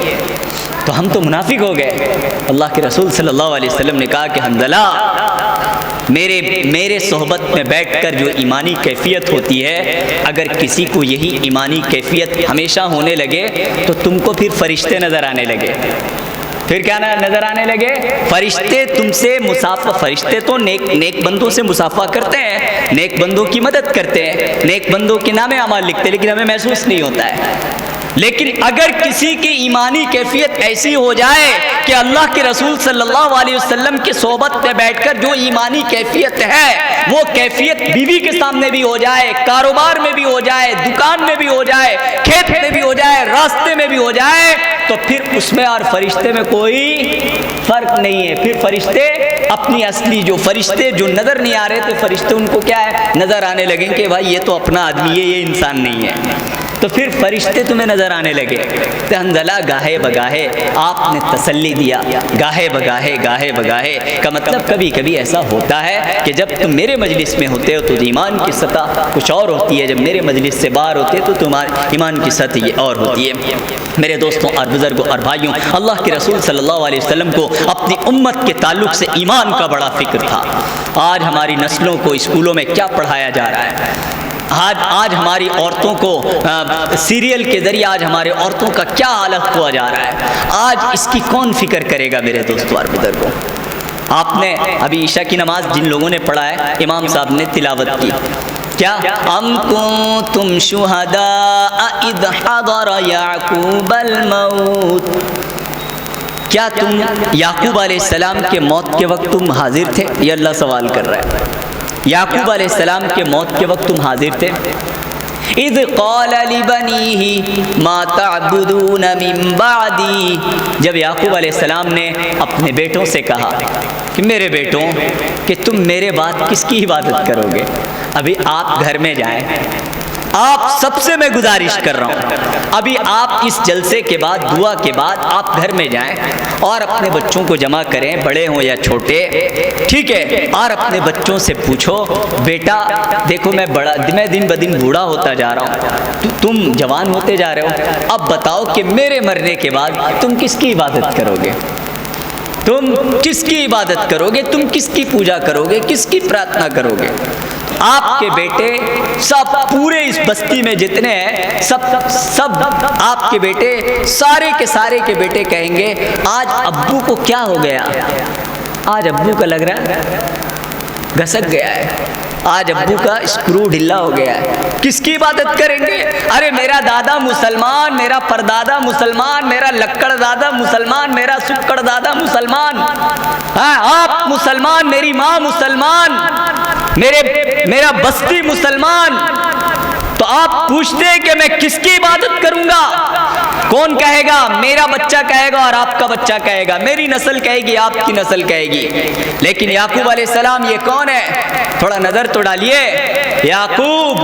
تو ہم تو منافق ہو گئے۔ اللہ کے رسول صلی اللہ علیہ وسلم نے کہا کہ حنظلہ میرے صحبت میں بیٹھ کر جو ایمانی کیفیت ہوتی ہے، اگر کسی کو یہی ایمانی کیفیت ہمیشہ ہونے لگے تو تم کو پھر فرشتے نظر آنے لگے۔ پھر کیا نظر آنے لگے؟ فرشتے تم سے مسافہ، فرشتے تو نیک بندوں سے مسافہ کرتے ہیں، نیک بندوں کی مدد کرتے ہیں، نیک بندوں کے نام اعمال لکھتے ہیں، لیکن ہمیں محسوس نہیں ہوتا ہے۔ لیکن اگر کسی کی ایمانی کیفیت ایسی ہو جائے کہ اللہ کے رسول صلی اللہ علیہ وسلم کی صحبت میں بیٹھ کر جو ایمانی کیفیت ہے وہ کیفیت بیوی کے سامنے بھی ہو جائے، کاروبار میں بھی ہو جائے، دکان میں بھی ہو جائے، کھیت میں بھی ہو جائے، راستے میں بھی ہو جائے، تو پھر اس میں اور فرشتے میں کوئی فرق نہیں ہے۔ پھر فرشتے اپنی اصلی فرشتے جو نظر نہیں آ رہے تھے، فرشتے ان کو کیا ہے نظر آنے لگیں کہ بھائی یہ تو اپنا آدمی ہے، یہ انسان نہیں ہے، تو پھر فرشتے تمہیں نظر آنے لگے۔ تو حنظلہ گاہے بگاہے آپ نے تسلی دیا، گاہے بگاہے کا مطلب کبھی کبھی ایسا ہوتا ہے کہ جب تم میرے مجلس میں ہوتے ہو تو ایمان کی سطح کچھ اور ہوتی ہے، جب میرے مجلس سے باہر ہوتے تو تمہارے ایمان کی سطح یہ اور ہوتی ہے۔ میرے دوستوں اور بزرگوں اور بھائیوں، اللہ کے رسول صلی اللہ علیہ وسلم کو اپنی امت کے تعلق سے ایمان کا بڑا فکر تھا۔ آج ہماری نسلوں کو اسکولوں میں کیا پڑھایا جا رہا ہے؟ آج ہماری عورتوں کو سیریل کے ذریعے آج ہمارے عورتوں کا کیا حالت ہوا جا رہا ہے؟ آج اس کی کون فکر کرے گا میرے دوستوں اور بزرگوں؟ آپ نے ابھی عشاء کی نماز جن لوگوں نے پڑھا ہے، امام صاحب نے تلاوت کی، کیا ام کنتم شہداء اذ حضر یعقوب الموت، کیا تم یعقوب علیہ السلام کے موت کے وقت تم حاضر تھے؟ یہ اللہ سوال کر رہا ہے۔ یعقوب علیہ السلام کے موت کے وقت تم حاضر تھے؟ اذ قال لبنیہ ما تعبدون من بعدی، جب یعقوب علیہ السلام نے اپنے بیٹوں سے کہا کہ میرے بیٹوں کہ تم میرے بعد کس کی عبادت کرو گے؟ ابھی آپ گھر میں جائیں، آپ سب سے میں گزارش کر رہا ہوں، ابھی آپ اس جلسے کے بعد، دعا کے بعد آپ گھر میں جائیں اور اپنے بچوں کو جمع کریں، بڑے ہوں یا چھوٹے، ٹھیک ہے، اور اپنے بچوں سے پوچھو بیٹا دیکھو میں دن بدن بوڑھا ہوتا جا رہا ہوں، تم جوان ہوتے جا رہے ہو، اب بتاؤ کہ میرے مرنے کے بعد تم کس کی عبادت کرو گے؟ تم کس کی عبادت کرو گے؟ تم کس کی پوجا کرو گے؟ کس کی پرارتھنا کرو گے؟ آپ کے بیٹے سب پورے اس بستی میں جتنے ہیں سب آپ کے بیٹے سارے کے بیٹے کہیں گے آج ابو کو کیا ہو گیا؟ آج ابو کا لگ رہا ہے گھسک گیا ہے، آج ابو کا اسکرو ڈھیلا ہو گیا ہے، کس کی عبادت کریں گے؟ ارے میرا دادا مسلمان، میرا پردادا مسلمان، میرا لکڑ دادا مسلمان، میرا سکڑ دادا مسلمان، آپ مسلمان، میری ماں مسلمان، میرا بستی مسلمان، تو آپ پوچھتے ہیں کہ میں کس کی عبادت کروں گا؟ کون کہے گا؟ میرا بچہ کہے گا اور آپ کا بچہ کہے گا، میری نسل کہے گی، آپ کی نسل کہے گی۔ لیکن یعقوب علیہ السلام یہ کون ہے؟ تھوڑا نظر تو ڈالیے، یعقوب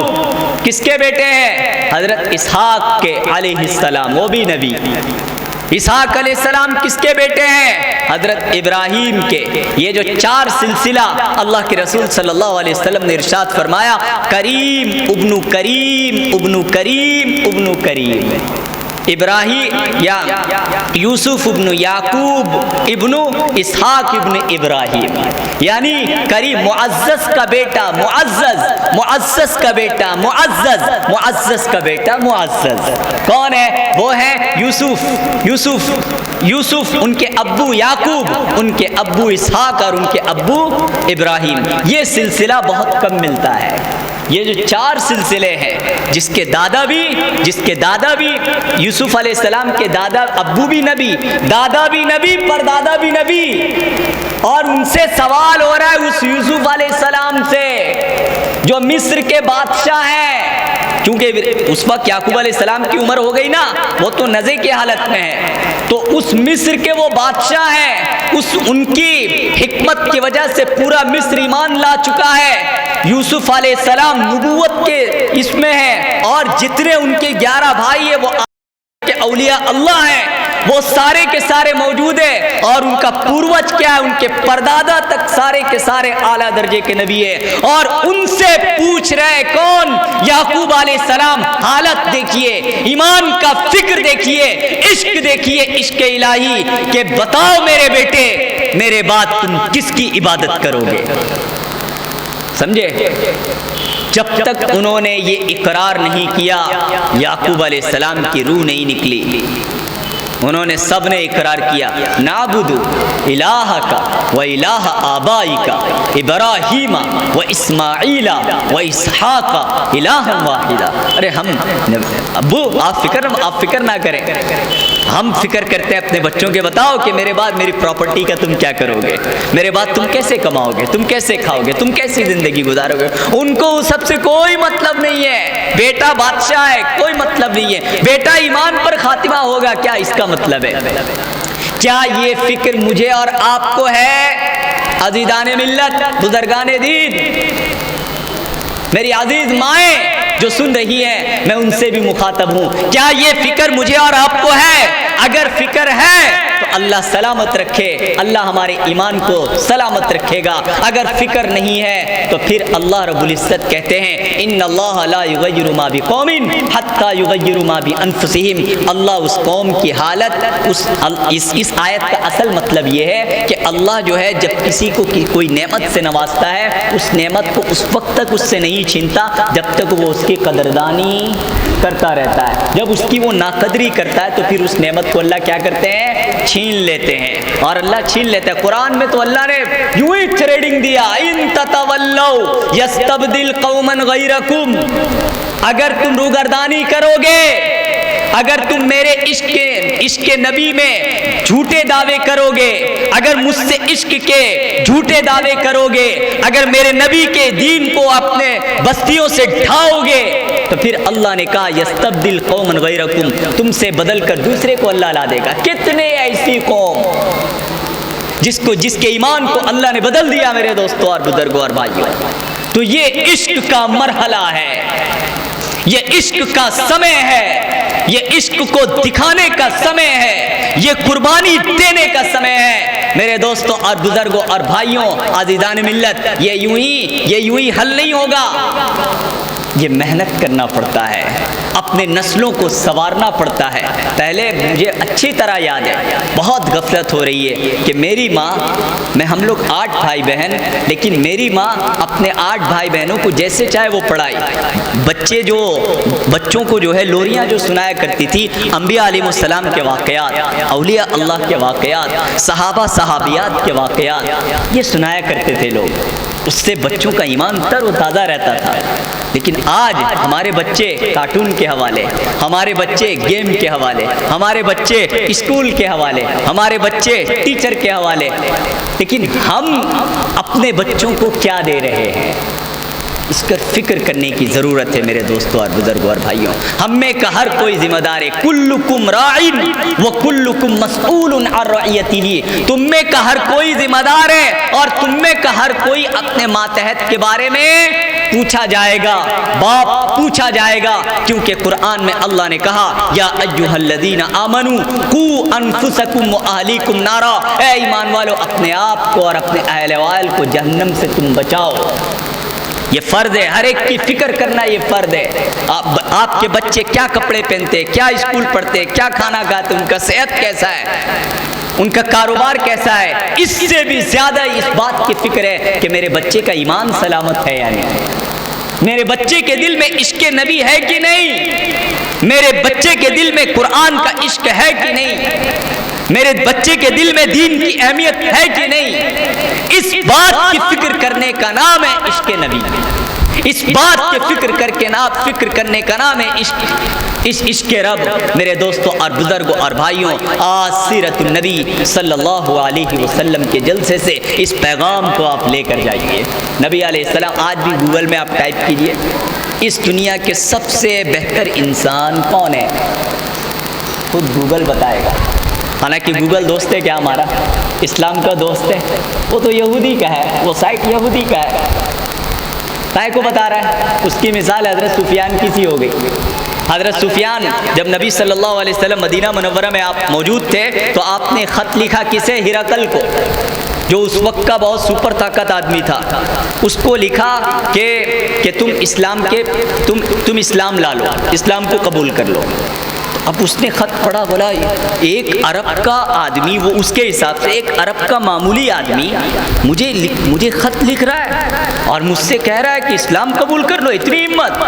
کس کے بیٹے ہیں؟ حضرت اسحاق کے علیہ السلام، وہ بھی نبی۔ اسحاق علیہ السلام کس کے بیٹے ہیں؟ حضرت ابراہیم کے۔ یہ جو 4 سلسلہ اللہ کے رسول صلی اللہ علیہ وسلم نے ارشاد فرمایا، کریم ابن کریم ابن کریم ابن کریم، ابراہیم یا یوسف ابن یعقوب ابن اسحاق ابن ابراہیم، یعنی کریم، معزز کا بیٹا معزز، معزز کا بیٹا معزز، معزز کا بیٹا معزز۔ کون ہے؟ وہ ہے یوسف، ان کے ابو یعقوب، ان کے ابو اسحاق اور ان کے ابو ابراہیم۔ یہ سلسلہ بہت کم ملتا ہے۔ یہ جو 4 سلسلے ہیں، جس کے دادا بھی یوسف علیہ السلام کے دادا، ابو بھی نبی، دادا بھی نبی، پردادا بھی نبی، اور ان سے سوال ہو رہا ہے اس یوسف علیہ السلام سے جو مصر کے بادشاہ ہیں، کیونکہ اس وقت یعقوب علیہ السلام کی عمر ہو گئی نا، وہ تو نزے کی حالت میں ہے، تو اس مصر کے وہ بادشاہ ہیں، ان کی حکمت کی وجہ سے پورا مصر ایمان لا چکا ہے۔ یوسف علیہ السلام نبوت کے اس میں ہیں، اور جتنے ان کے 11 بھائی ہیں وہ کے اولیاء اللہ ہیں، وہ سارے کے سارے موجود ہیں، اور ان کا پوروج کیا ہے؟ ان کے پردادا تک سارے کے سارے اعلیٰ درجے کے نبی ہیں، اور ان سے پوچھ رہے کون؟ یعقوب علیہ السلام۔ حالت دیکھیے، ایمان کا فکر دیکھیے، عشق دیکھیے، عشق الہی، کہ بتاؤ میرے بیٹے، میرے بعد تم کس کی عبادت کرو گے؟ سمجھے؟ جب تک انہوں نے یہ اقرار نہیں کیا، یعقوب علیہ السلام کی روح نہیں نکلی۔ انہوں نے سب نے اقرار کیا، نعبد الہک و الہ آبائک ابراہیم و اسماعیل و اسحاق الہا واحدا۔ ارے ہم ابو آپ فکر نہ کریں، ہم فکر کرتے ہیں اپنے بچوں کے، بتاؤ کہ میرے بعد میری پراپرٹی کا تم کیا کرو گے؟ میرے بعد تم کیسے کماؤ گے؟ تم کیسے کھاؤ گے؟ تم کیسی زندگی گزارو گے؟ ان کو سب سے کوئی مطلب نہیں ہے، بیٹا بادشاہ ہے کوئی مطلب نہیں ہے، بیٹا ایمان پر خاتمہ ہوگا کیا اس کا مطلب ہے؟ کیا یہ فکر مجھے اور آپ کو ہے؟ عزیزان ملت، بزرگان دین، میری عزیز مائیں جو سن رہی ہیں، میں ان سے بھی مخاطب ہوں، کیا یہ فکر مجھے اور آپ کو ہے؟ اگر فکر ہے تو اللہ سلامت رکھے، اللہ ہمارے ایمان کو سلامت رکھے گا۔ اگر فکر نہیں ہے تو پھر اللہ رب العزت کہتے ہیں، ان اللہ لا یغیر ما بقوم حتی یغیروا ما بانفسہم۔ اللہ اس قوم کی حالت، اس آیت کا اصل مطلب یہ ہے کہ اللہ جو ہے جب کسی کو کوئی نعمت سے نوازتا ہے، اس نعمت کو اس وقت تک اس سے نہیں چھینتا جب تک وہ اس کی قدردانی کرتا رہتا ہے۔ جب اس کی وہ ناقدری کرتا ہے تو پھر اس نعمت کو اللہ کیا کرتے ہیں؟ چھین لیتے ہیں، اور اللہ چھین لیتا ہے۔ قرآن میں تو اللہ نے یوں ہی تھریڈنگ دیا، ان تتولوا یستبدل قوما غیرکم، اگر تم روگردانی کرو گے، اگر تم میرے عشق نبی میں جھوٹے دعوے کرو گے، اگر مجھ سے عشق کے جھوٹے دعوے کرو گے، اگر میرے نبی کے دین کو اپنے بستیوں سے ڈھاؤ گے، تو پھر اللہ نے کہا یستبدل قوما غیرکم، تم سے بدل کر دوسرے کو اللہ لا دے گا۔ کتنے ایسی قوم جس کے ایمان کو اللہ نے بدل دیا میرے دوستوں اور بزرگوں اور بھائیوں۔ تو یہ عشق کا مرحلہ ہے، یہ عشق کا سمے ہے، یہ عشق کو دکھانے کا سمے ہے، یہ قربانی دینے کا سمے ہے میرے دوستوں اور بزرگوں اور بھائیوں، عزیزان ملت۔ یہ یوں ہی حل نہیں ہوگا، یہ محنت کرنا پڑتا ہے، اپنے نسلوں کو سنوارنا پڑتا ہے۔ پہلے مجھے اچھی طرح یاد ہے، بہت غفلت ہو رہی ہے کہ میری ماں، ہم لوگ 8 بھائی بہن، لیکن میری ماں اپنے 8 بھائی بہنوں کو جیسے چاہے وہ پڑھائی۔ بچوں کو جو ہے لوریاں جو سنایا کرتی تھی، انبیاء علیہ السلام کے واقعات، اولیاء اللہ کے واقعات، صحابہ صحابیات کے واقعات، یہ سنایا کرتے تھے لوگ۔ اس سے بچوں کا ایمان تر و تازہ رہتا تھا۔ لیکن آج ہمارے بچے کارٹون کے حوالے، ہمارے بچے گیم کے حوالے، ہمارے بچے اسکول کے حوالے، ہمارے بچے ٹیچر کے حوالے، لیکن ہم اپنے بچوں کو کیا دے رہے ہیں؟ اس پر فکر کرنے کی ضرورت ہے میرے دوستوں اور بزرگوں اور بھائیوں۔ ہم میں کا ہر کوئی ذمہ دار ہے، کلکم راعٍ وکلکم مسئول عن رعیتہ، تم میں کا ہر کوئی ذمہ دار ہے اور تم میں کا ہر کوئی اپنے ماتحت کے بارے میں پوچھا جائے گا، باپ پوچھا جائے گا، کیونکہ قرآن میں اللہ نے کہا یا ایھا الذین آمنوا قوا انفسکم واہلیکم نارا، اے ایمان والو اپنے آپ کو اور اپنے اہل وعیال کو جہنم سے تم بچاؤ۔ یہ فرض ہے، ہر ایک کی فکر کرنا یہ فرض ہے۔ آپ کے بچے کیا کپڑے پہنتے، کیا اسکول پڑھتے، کیا کھانا کھاتے، ان کا صحت کیسا ہے، ان کا کاروبار کیسا ہے، اس سے بھی زیادہ اس بات کی فکر ہے کہ میرے بچے کا ایمان سلامت ہے یا نہیں، میرے بچے کے دل میں عشق نبی ہے کہ نہیں، میرے بچے کے دل میں قرآن کا عشق ہے کہ نہیں، میرے بچے کے دل میں دین کی اہمیت ہے کہ نہیں۔ اس بات کی فکر کرنے کا نام ہے عشق نبی، اس بات کی فکر کرنے کا نام ہے عشق رب۔ میرے دوستوں اور بزرگوں اور بھائیوں، آج سیرت النبی صلی اللہ علیہ وسلم کے جلسے سے اس پیغام کو آپ لے کر جائیے۔ نبی علیہ السلام، آج بھی گوگل میں آپ ٹائپ کیجئے اس دنیا کے سب سے بہتر انسان کون ہے، خود گوگل بتائے گا۔ حالانکہ گوگل دوست ہے کیا ہمارا، اسلام کا دوست ہے، وہ تو یہودی کا ہے، وہ سائٹ یہودی کا ہے، کائے کو بتا رہا ہے؟ اس کی مثال حضرت سفیان کی سی ہو گئی۔ حضرت سفیان جب نبی صلی اللہ علیہ وسلم مدینہ منورہ میں آپ موجود تھے تو آپ نے خط لکھا کسے؟ ہرقل کو، جو اس وقت کا بہت سپر طاقت آدمی تھا، اس کو لکھا کہ تم اسلام لا لو، اسلام کو قبول کر لو۔ اب اس نے خط پڑھا، بولا ایک عرب کا آدمی، وہ اس کے حساب سے ایک عرب کا معمولی آدمی مجھے خط لکھ رہا ہے اور مجھ سے کہہ رہا ہے کہ اسلام قبول کر لو، اتنی ہمت،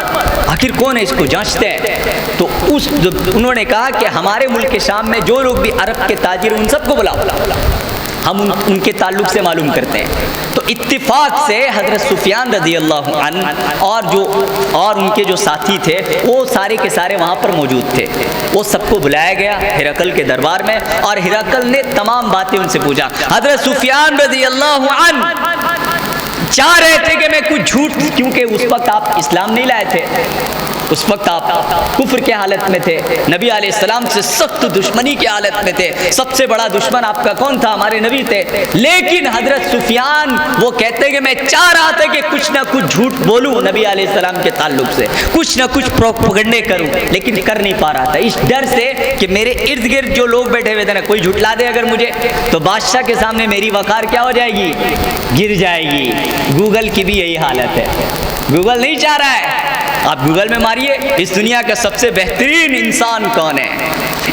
آخر کون ہے اس کو؟ جانچتے ہیں تو انہوں نے کہا کہ ہمارے ملک کے شام میں جو لوگ بھی عرب کے تاجر ان سب کو بلاؤ، ہم ان کے تعلق سے معلوم کرتے ہیں۔ تو اتفاق سے حضرت سفیان رضی اللہ عنہ اور ان کے جو ساتھی تھے وہ سارے کے سارے وہاں پر موجود تھے، وہ سب کو بلایا گیا ہرقل کے دربار میں، اور ہرقل نے تمام باتیں ان سے پوچھا۔ حضرت سفیان رضی اللہ عنہ چاہ رہے تھے کہ میں کچھ جھوٹ، کیونکہ اس وقت آپ اسلام نہیں لائے تھے، اس وقت آپ کفر کے حالت میں تھے، نبی علیہ السلام سے سخت دشمنی کے حالت میں تھے، سب سے بڑا دشمن آپ کا کون تھا؟ ہمارے نبی تھے۔ لیکن حضرت سفیان وہ کہتے کہ میں چاہ رہا تھا کہ کچھ نہ کچھ جھوٹ بولوں نبی علیہ السلام کے تعلق سے، کچھ نہ کچھ پروپیگنڈے کروں، لیکن کر نہیں پا رہا تھا، اس ڈر سے کہ میرے ارد گرد جو لوگ بیٹھے ہوئے تھے نا، کوئی جھٹلا دے اگر مجھے تو بادشاہ کے سامنے میری وقار کیا ہو جائے گی؟ گر جائے گی۔ گوگل کی بھی یہی حالت ہے، گوگل نہیں چاہ رہا ہے۔ آپ گوگل میں ماریے اس دنیا کا سب سے بہترین انسان کون ہے،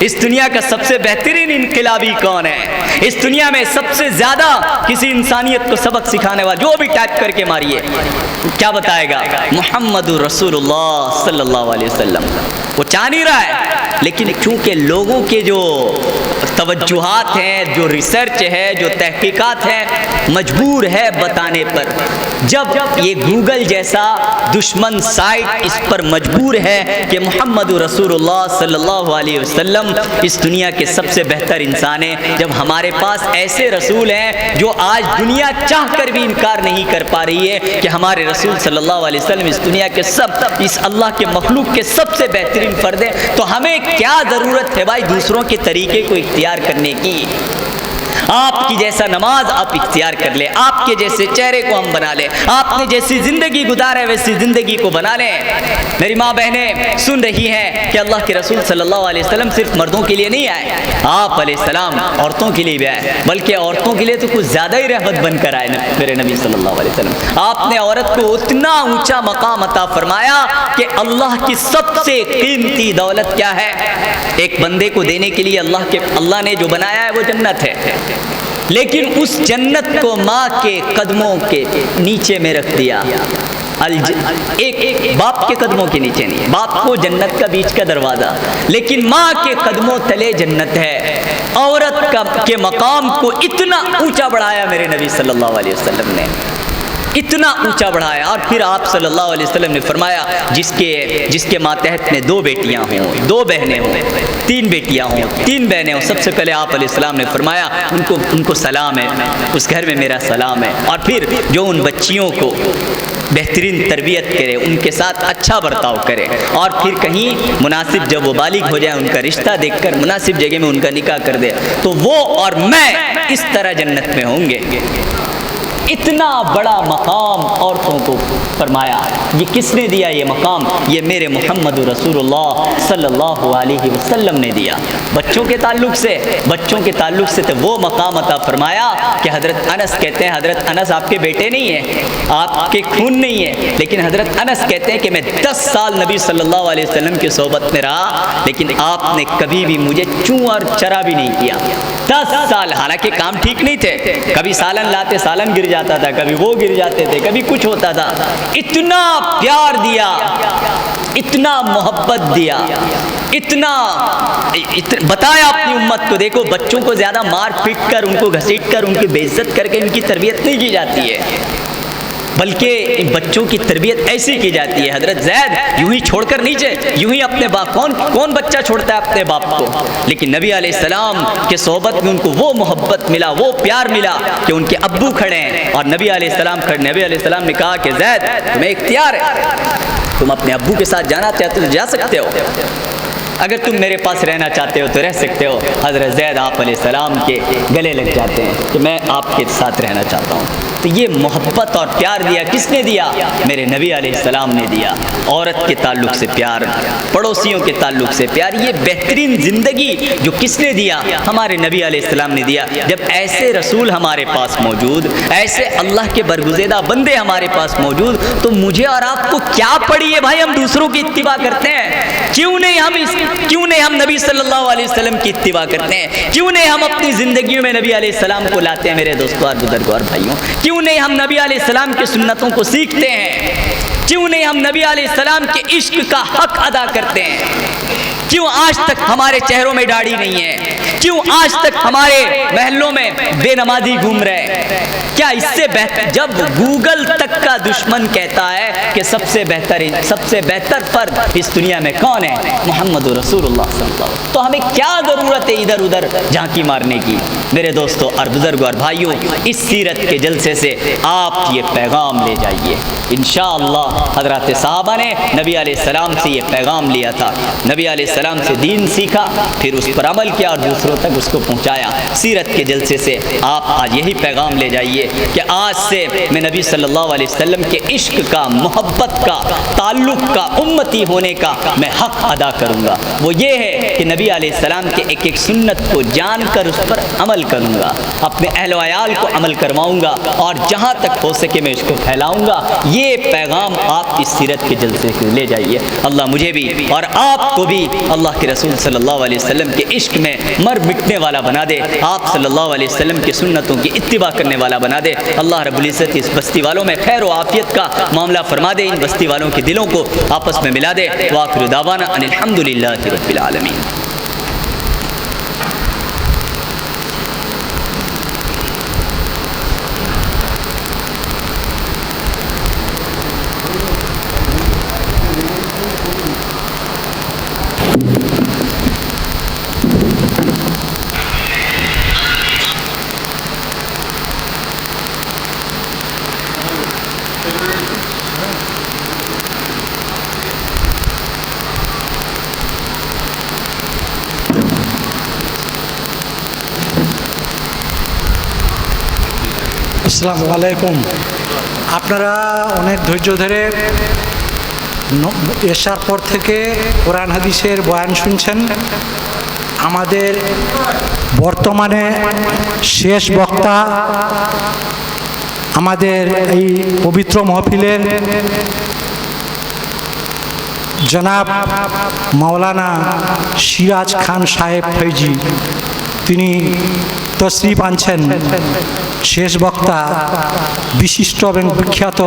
اس دنیا کا سب سے بہترین انقلابی کون ہے، اس دنیا میں سب سے زیادہ کسی انسانیت کو سبق سکھانے والا، جو بھی ٹائپ کر کے ماریے کیا بتائے گا؟ محمد رسول اللہ صلی اللہ علیہ وسلم۔ وہ چاہ نہیں رہا ہے، لیکن چونکہ لوگوں کے جو توجہات ہیں، جو ریسرچ ہے، جو تحقیقات ہیں، مجبور ہے بتانے پر۔ جب یہ گوگل جیسا دشمن سائٹ اس پر مجبور ہے کہ محمد رسول اللہ صلی اللہ علیہ وسلم اس دنیا کے سب سے بہتر انسان ہیں، جب ہمارے پاس ایسے رسول ہیں جو آج دنیا چاہ کر بھی انکار نہیں کر پا رہی ہے کہ ہمارے رسول صلی اللہ علیہ وسلم اس دنیا کے اس اللہ کے مخلوق کے سب سے بہترین فرد ہیں، تو ہمیں کیا ضرورت ہے بھائی دوسروں کے طریقے کو اختیار کرنے کی؟ آپ کی جیسا نماز آپ اختیار کر لیں, آپ کے جیسے چہرے کو ہم بنا لیں, آپ نے جیسی زندگی گزارے ویسی زندگی کو بنا لیں. میری ماں بہنیں سن رہی ہیں کہ اللہ کے رسول صلی اللہ علیہ وسلم صرف مردوں کے لیے نہیں آئے, آپ علیہ السلام عورتوں کے لیے بھی آئے, بلکہ عورتوں کے لیے تو کچھ زیادہ ہی رحمت بن کر آئے میرے نبی صلی اللہ علیہ وسلم. آپ نے عورت کو اتنا اونچا مقام عطا فرمایا کہ اللہ کی سب سے قیمتی دولت کیا ہے؟ ایک بندے کو دینے کے لیے اللہ نے جو بنایا ہے وہ جنت ہے, لیکن اس جنت کو ماں کے قدموں کے نیچے میں رکھ دیا. ایک باپ کے قدموں کے نیچے نہیں, باپ کو جنت کا بیچ کا دروازہ, لیکن ماں کے قدموں تلے جنت ہے. عورت کے مقام کو اتنا اونچا بڑھایا میرے نبی صلی اللہ علیہ وسلم نے, اتنا اونچا بڑھایا. اور پھر آپ صلی اللہ علیہ وسلم نے فرمایا جس کے ماتحت میں 2 بیٹیاں ہوں, 2 بہنیں ہوں, 3 بیٹیاں ہوں, 3 بہنیں ہوں, سب سے پہلے آپ علیہ السلام نے فرمایا ان کو سلام ہے, اس گھر میں میرا سلام ہے. اور پھر جو ان بچیوں کو بہترین تربیت کرے, ان کے ساتھ اچھا برتاؤ کرے, اور پھر کہیں مناسب جب وہ بالغ ہو جائے ان کا رشتہ دیکھ کر مناسب جگہ میں ان کا نکاح کر دے, تو وہ اور میں اس طرح جنت میں ہوں گے. اتنا بڑا مقام عورتوں کو فرمایا. یہ کس نے دیا یہ مقام؟ یہ میرے محمد رسول اللہ صلی اللہ علیہ وسلم نے دیا. بچوں کے تعلق سے تو وہ مقام عطا فرمایا کہ حضرت انس کہتے ہیں, حضرت انس آپ کے بیٹے نہیں ہیں, آپ کے خون نہیں ہیں, لیکن حضرت انس کہتے ہیں کہ میں 10 سال نبی صلی اللہ علیہ وسلم کی صحبت میں رہا, لیکن آپ نے کبھی بھی مجھے چوں اور چرا بھی نہیں کیا. 10 سال, حالانکہ کام ٹھیک نہیں تھے, کبھی سالن لاتے سالن گر جاتا تھا, کبھی وہ گر جاتے تھے, کبھی کچھ ہوتا تھا. اتنا پیار دیا, اتنا محبت دیا, اتنا بتایا اپنی امت کو. دیکھو بچوں کو زیادہ مار پیٹ کر, ان کو گھسیٹ کر, ان کی بے عزت کر کے ان کی تربیت نہیں کی جاتی ہے, بلکہ ان بچوں کی تربیت ایسی کی جاتی ہے. حضرت زید یوں ہی چھوڑ کر نیچے, یوں ہی اپنے باپ, کون بچہ چھوڑتا ہے اپنے باپ کو؟ لیکن نبی علیہ السلام کے صحبت میں ان کو وہ محبت ملا, وہ پیار ملا کہ ان کے ابو کھڑے ہیں اور نبی علیہ السلام نے کہا کہ زید تمہیں اختیار ہے, تم اپنے ابو کے ساتھ جانا چاہتے ہو تو جا سکتے ہو, اگر تم میرے پاس رہنا چاہتے ہو تو رہ سکتے ہو. حضرت زید آپ علیہ السلام کے گلے لگ جاتے ہیں کہ میں آپ کے ساتھ رہنا چاہتا ہوں. تو یہ محبت اور پیار دیا کس نے دیا؟ میرے نبی علیہ السلام نے دیا. عورت کے تعلق سے پیار, پڑوسیوں کے تعلق سے پیار, یہ بہترین زندگی جو کس نے دیا؟ ہمارے نبی علیہ السلام نے دیا. جب ایسے رسول ہمارے پاس موجود, ایسے اللہ کے برگزیدہ بندے ہمارے پاس موجود, تو مجھے اور آپ کو کیا پڑی ہے بھائی ہم دوسروں کی اتباع کرتے ہیں؟ کیوں نہیں ہم نبی صلی اللہ علیہ وسلم کی اتباع کرتے ہیں؟ کیوں نہیں ہم اپنی زندگیوں میں نبی علیہ السلام کو لاتے ہیں؟ میرے دوستوں اور بزرگوں اور بھائیوں, کیوں نہیں ہم نبی علیہ السلام کی سنتوں کو سیکھتے ہیں؟ کیوں نہیں ہم نبی علیہ السلام کے عشق کا حق ادا کرتے ہیں؟ کیوں آج تک ہمارے چہروں میں داڑھی نہیں ہے؟ کیوں آج تک ہمارے محلوں میں بے نمازی گھوم رہے؟ کیا اس سے بہتر, جب گوگل تک کا دشمن کہتا ہے کہ سب سے بہتر فرد اس دنیا میں کون ہے؟ محمد رسول اللہ صلی اللہ علیہ وسلم, تو ہمیں کیا ضرورت ہے ادھر ادھر جھانکی مارنے کی؟ میرے دوستوں اور بزرگوں اور بھائیوں, اس سیرت کے جلسے سے آپ یہ پیغام لے جائیے. انشاءاللہ حضرات صحابہ نے نبی علیہ السلام سے یہ پیغام لیا تھا, نبی علیہ السلام سے دین سیکھا, پھر اس پر عمل کیا اور دوسروں تک اس کو پہنچایا. سیرت کے جلسے سے آپ آج یہی پیغام لے جائیے کہ آج سے میں نبی صلی اللہ علیہ وسلم کے عشق کا, محبت کا, تعلق کا, امتی ہونے کا میں حق ادا کروں گا. وہ یہ ہے کہ نبی علیہ السلام کے ایک ایک سنت کو جان کر اس پر عمل کروں گا, اپنے اہل و عیال کو عمل کرواؤں گا, اور جہاں تک ہو سکے میں اس کو پھیلاؤں گا. یہ پیغام آپ اس سیرت کے جلسے سے لے جائیے. اللہ مجھے بھی اور آپ کو بھی اللہ کے رسول صلی اللہ علیہ وسلم کے عشق میں مر مٹنے والا بنا دے, آپ صلی اللہ علیہ وسلم کی سنتوں کی اتباع کرنے والا بنا دے. اللہ رب العزت اس بستی والوں میں خیر و عافیت کا معاملہ فرما دے, ان بستی والوں کے دلوں کو آپس میں ملا دے. وآخر دعوانا ان الحمدللہ رب العالمین. আসসালামু আলাইকুম। আপনারা অনেক ধৈর্য ধরে এশার পর থেকে কোরআন হাদিসের বয়ান শুনছেন। আমাদের বর্তমানে শেষ বক্তা আমাদের এই পবিত্র মহফিলের জনাব মাওলানা সিরাজ খান সাহেব ফৈজি, তিনি তশরিফ আনছেন। শেষ বক্তা বিশিষ্ট এবং বিখ্যাত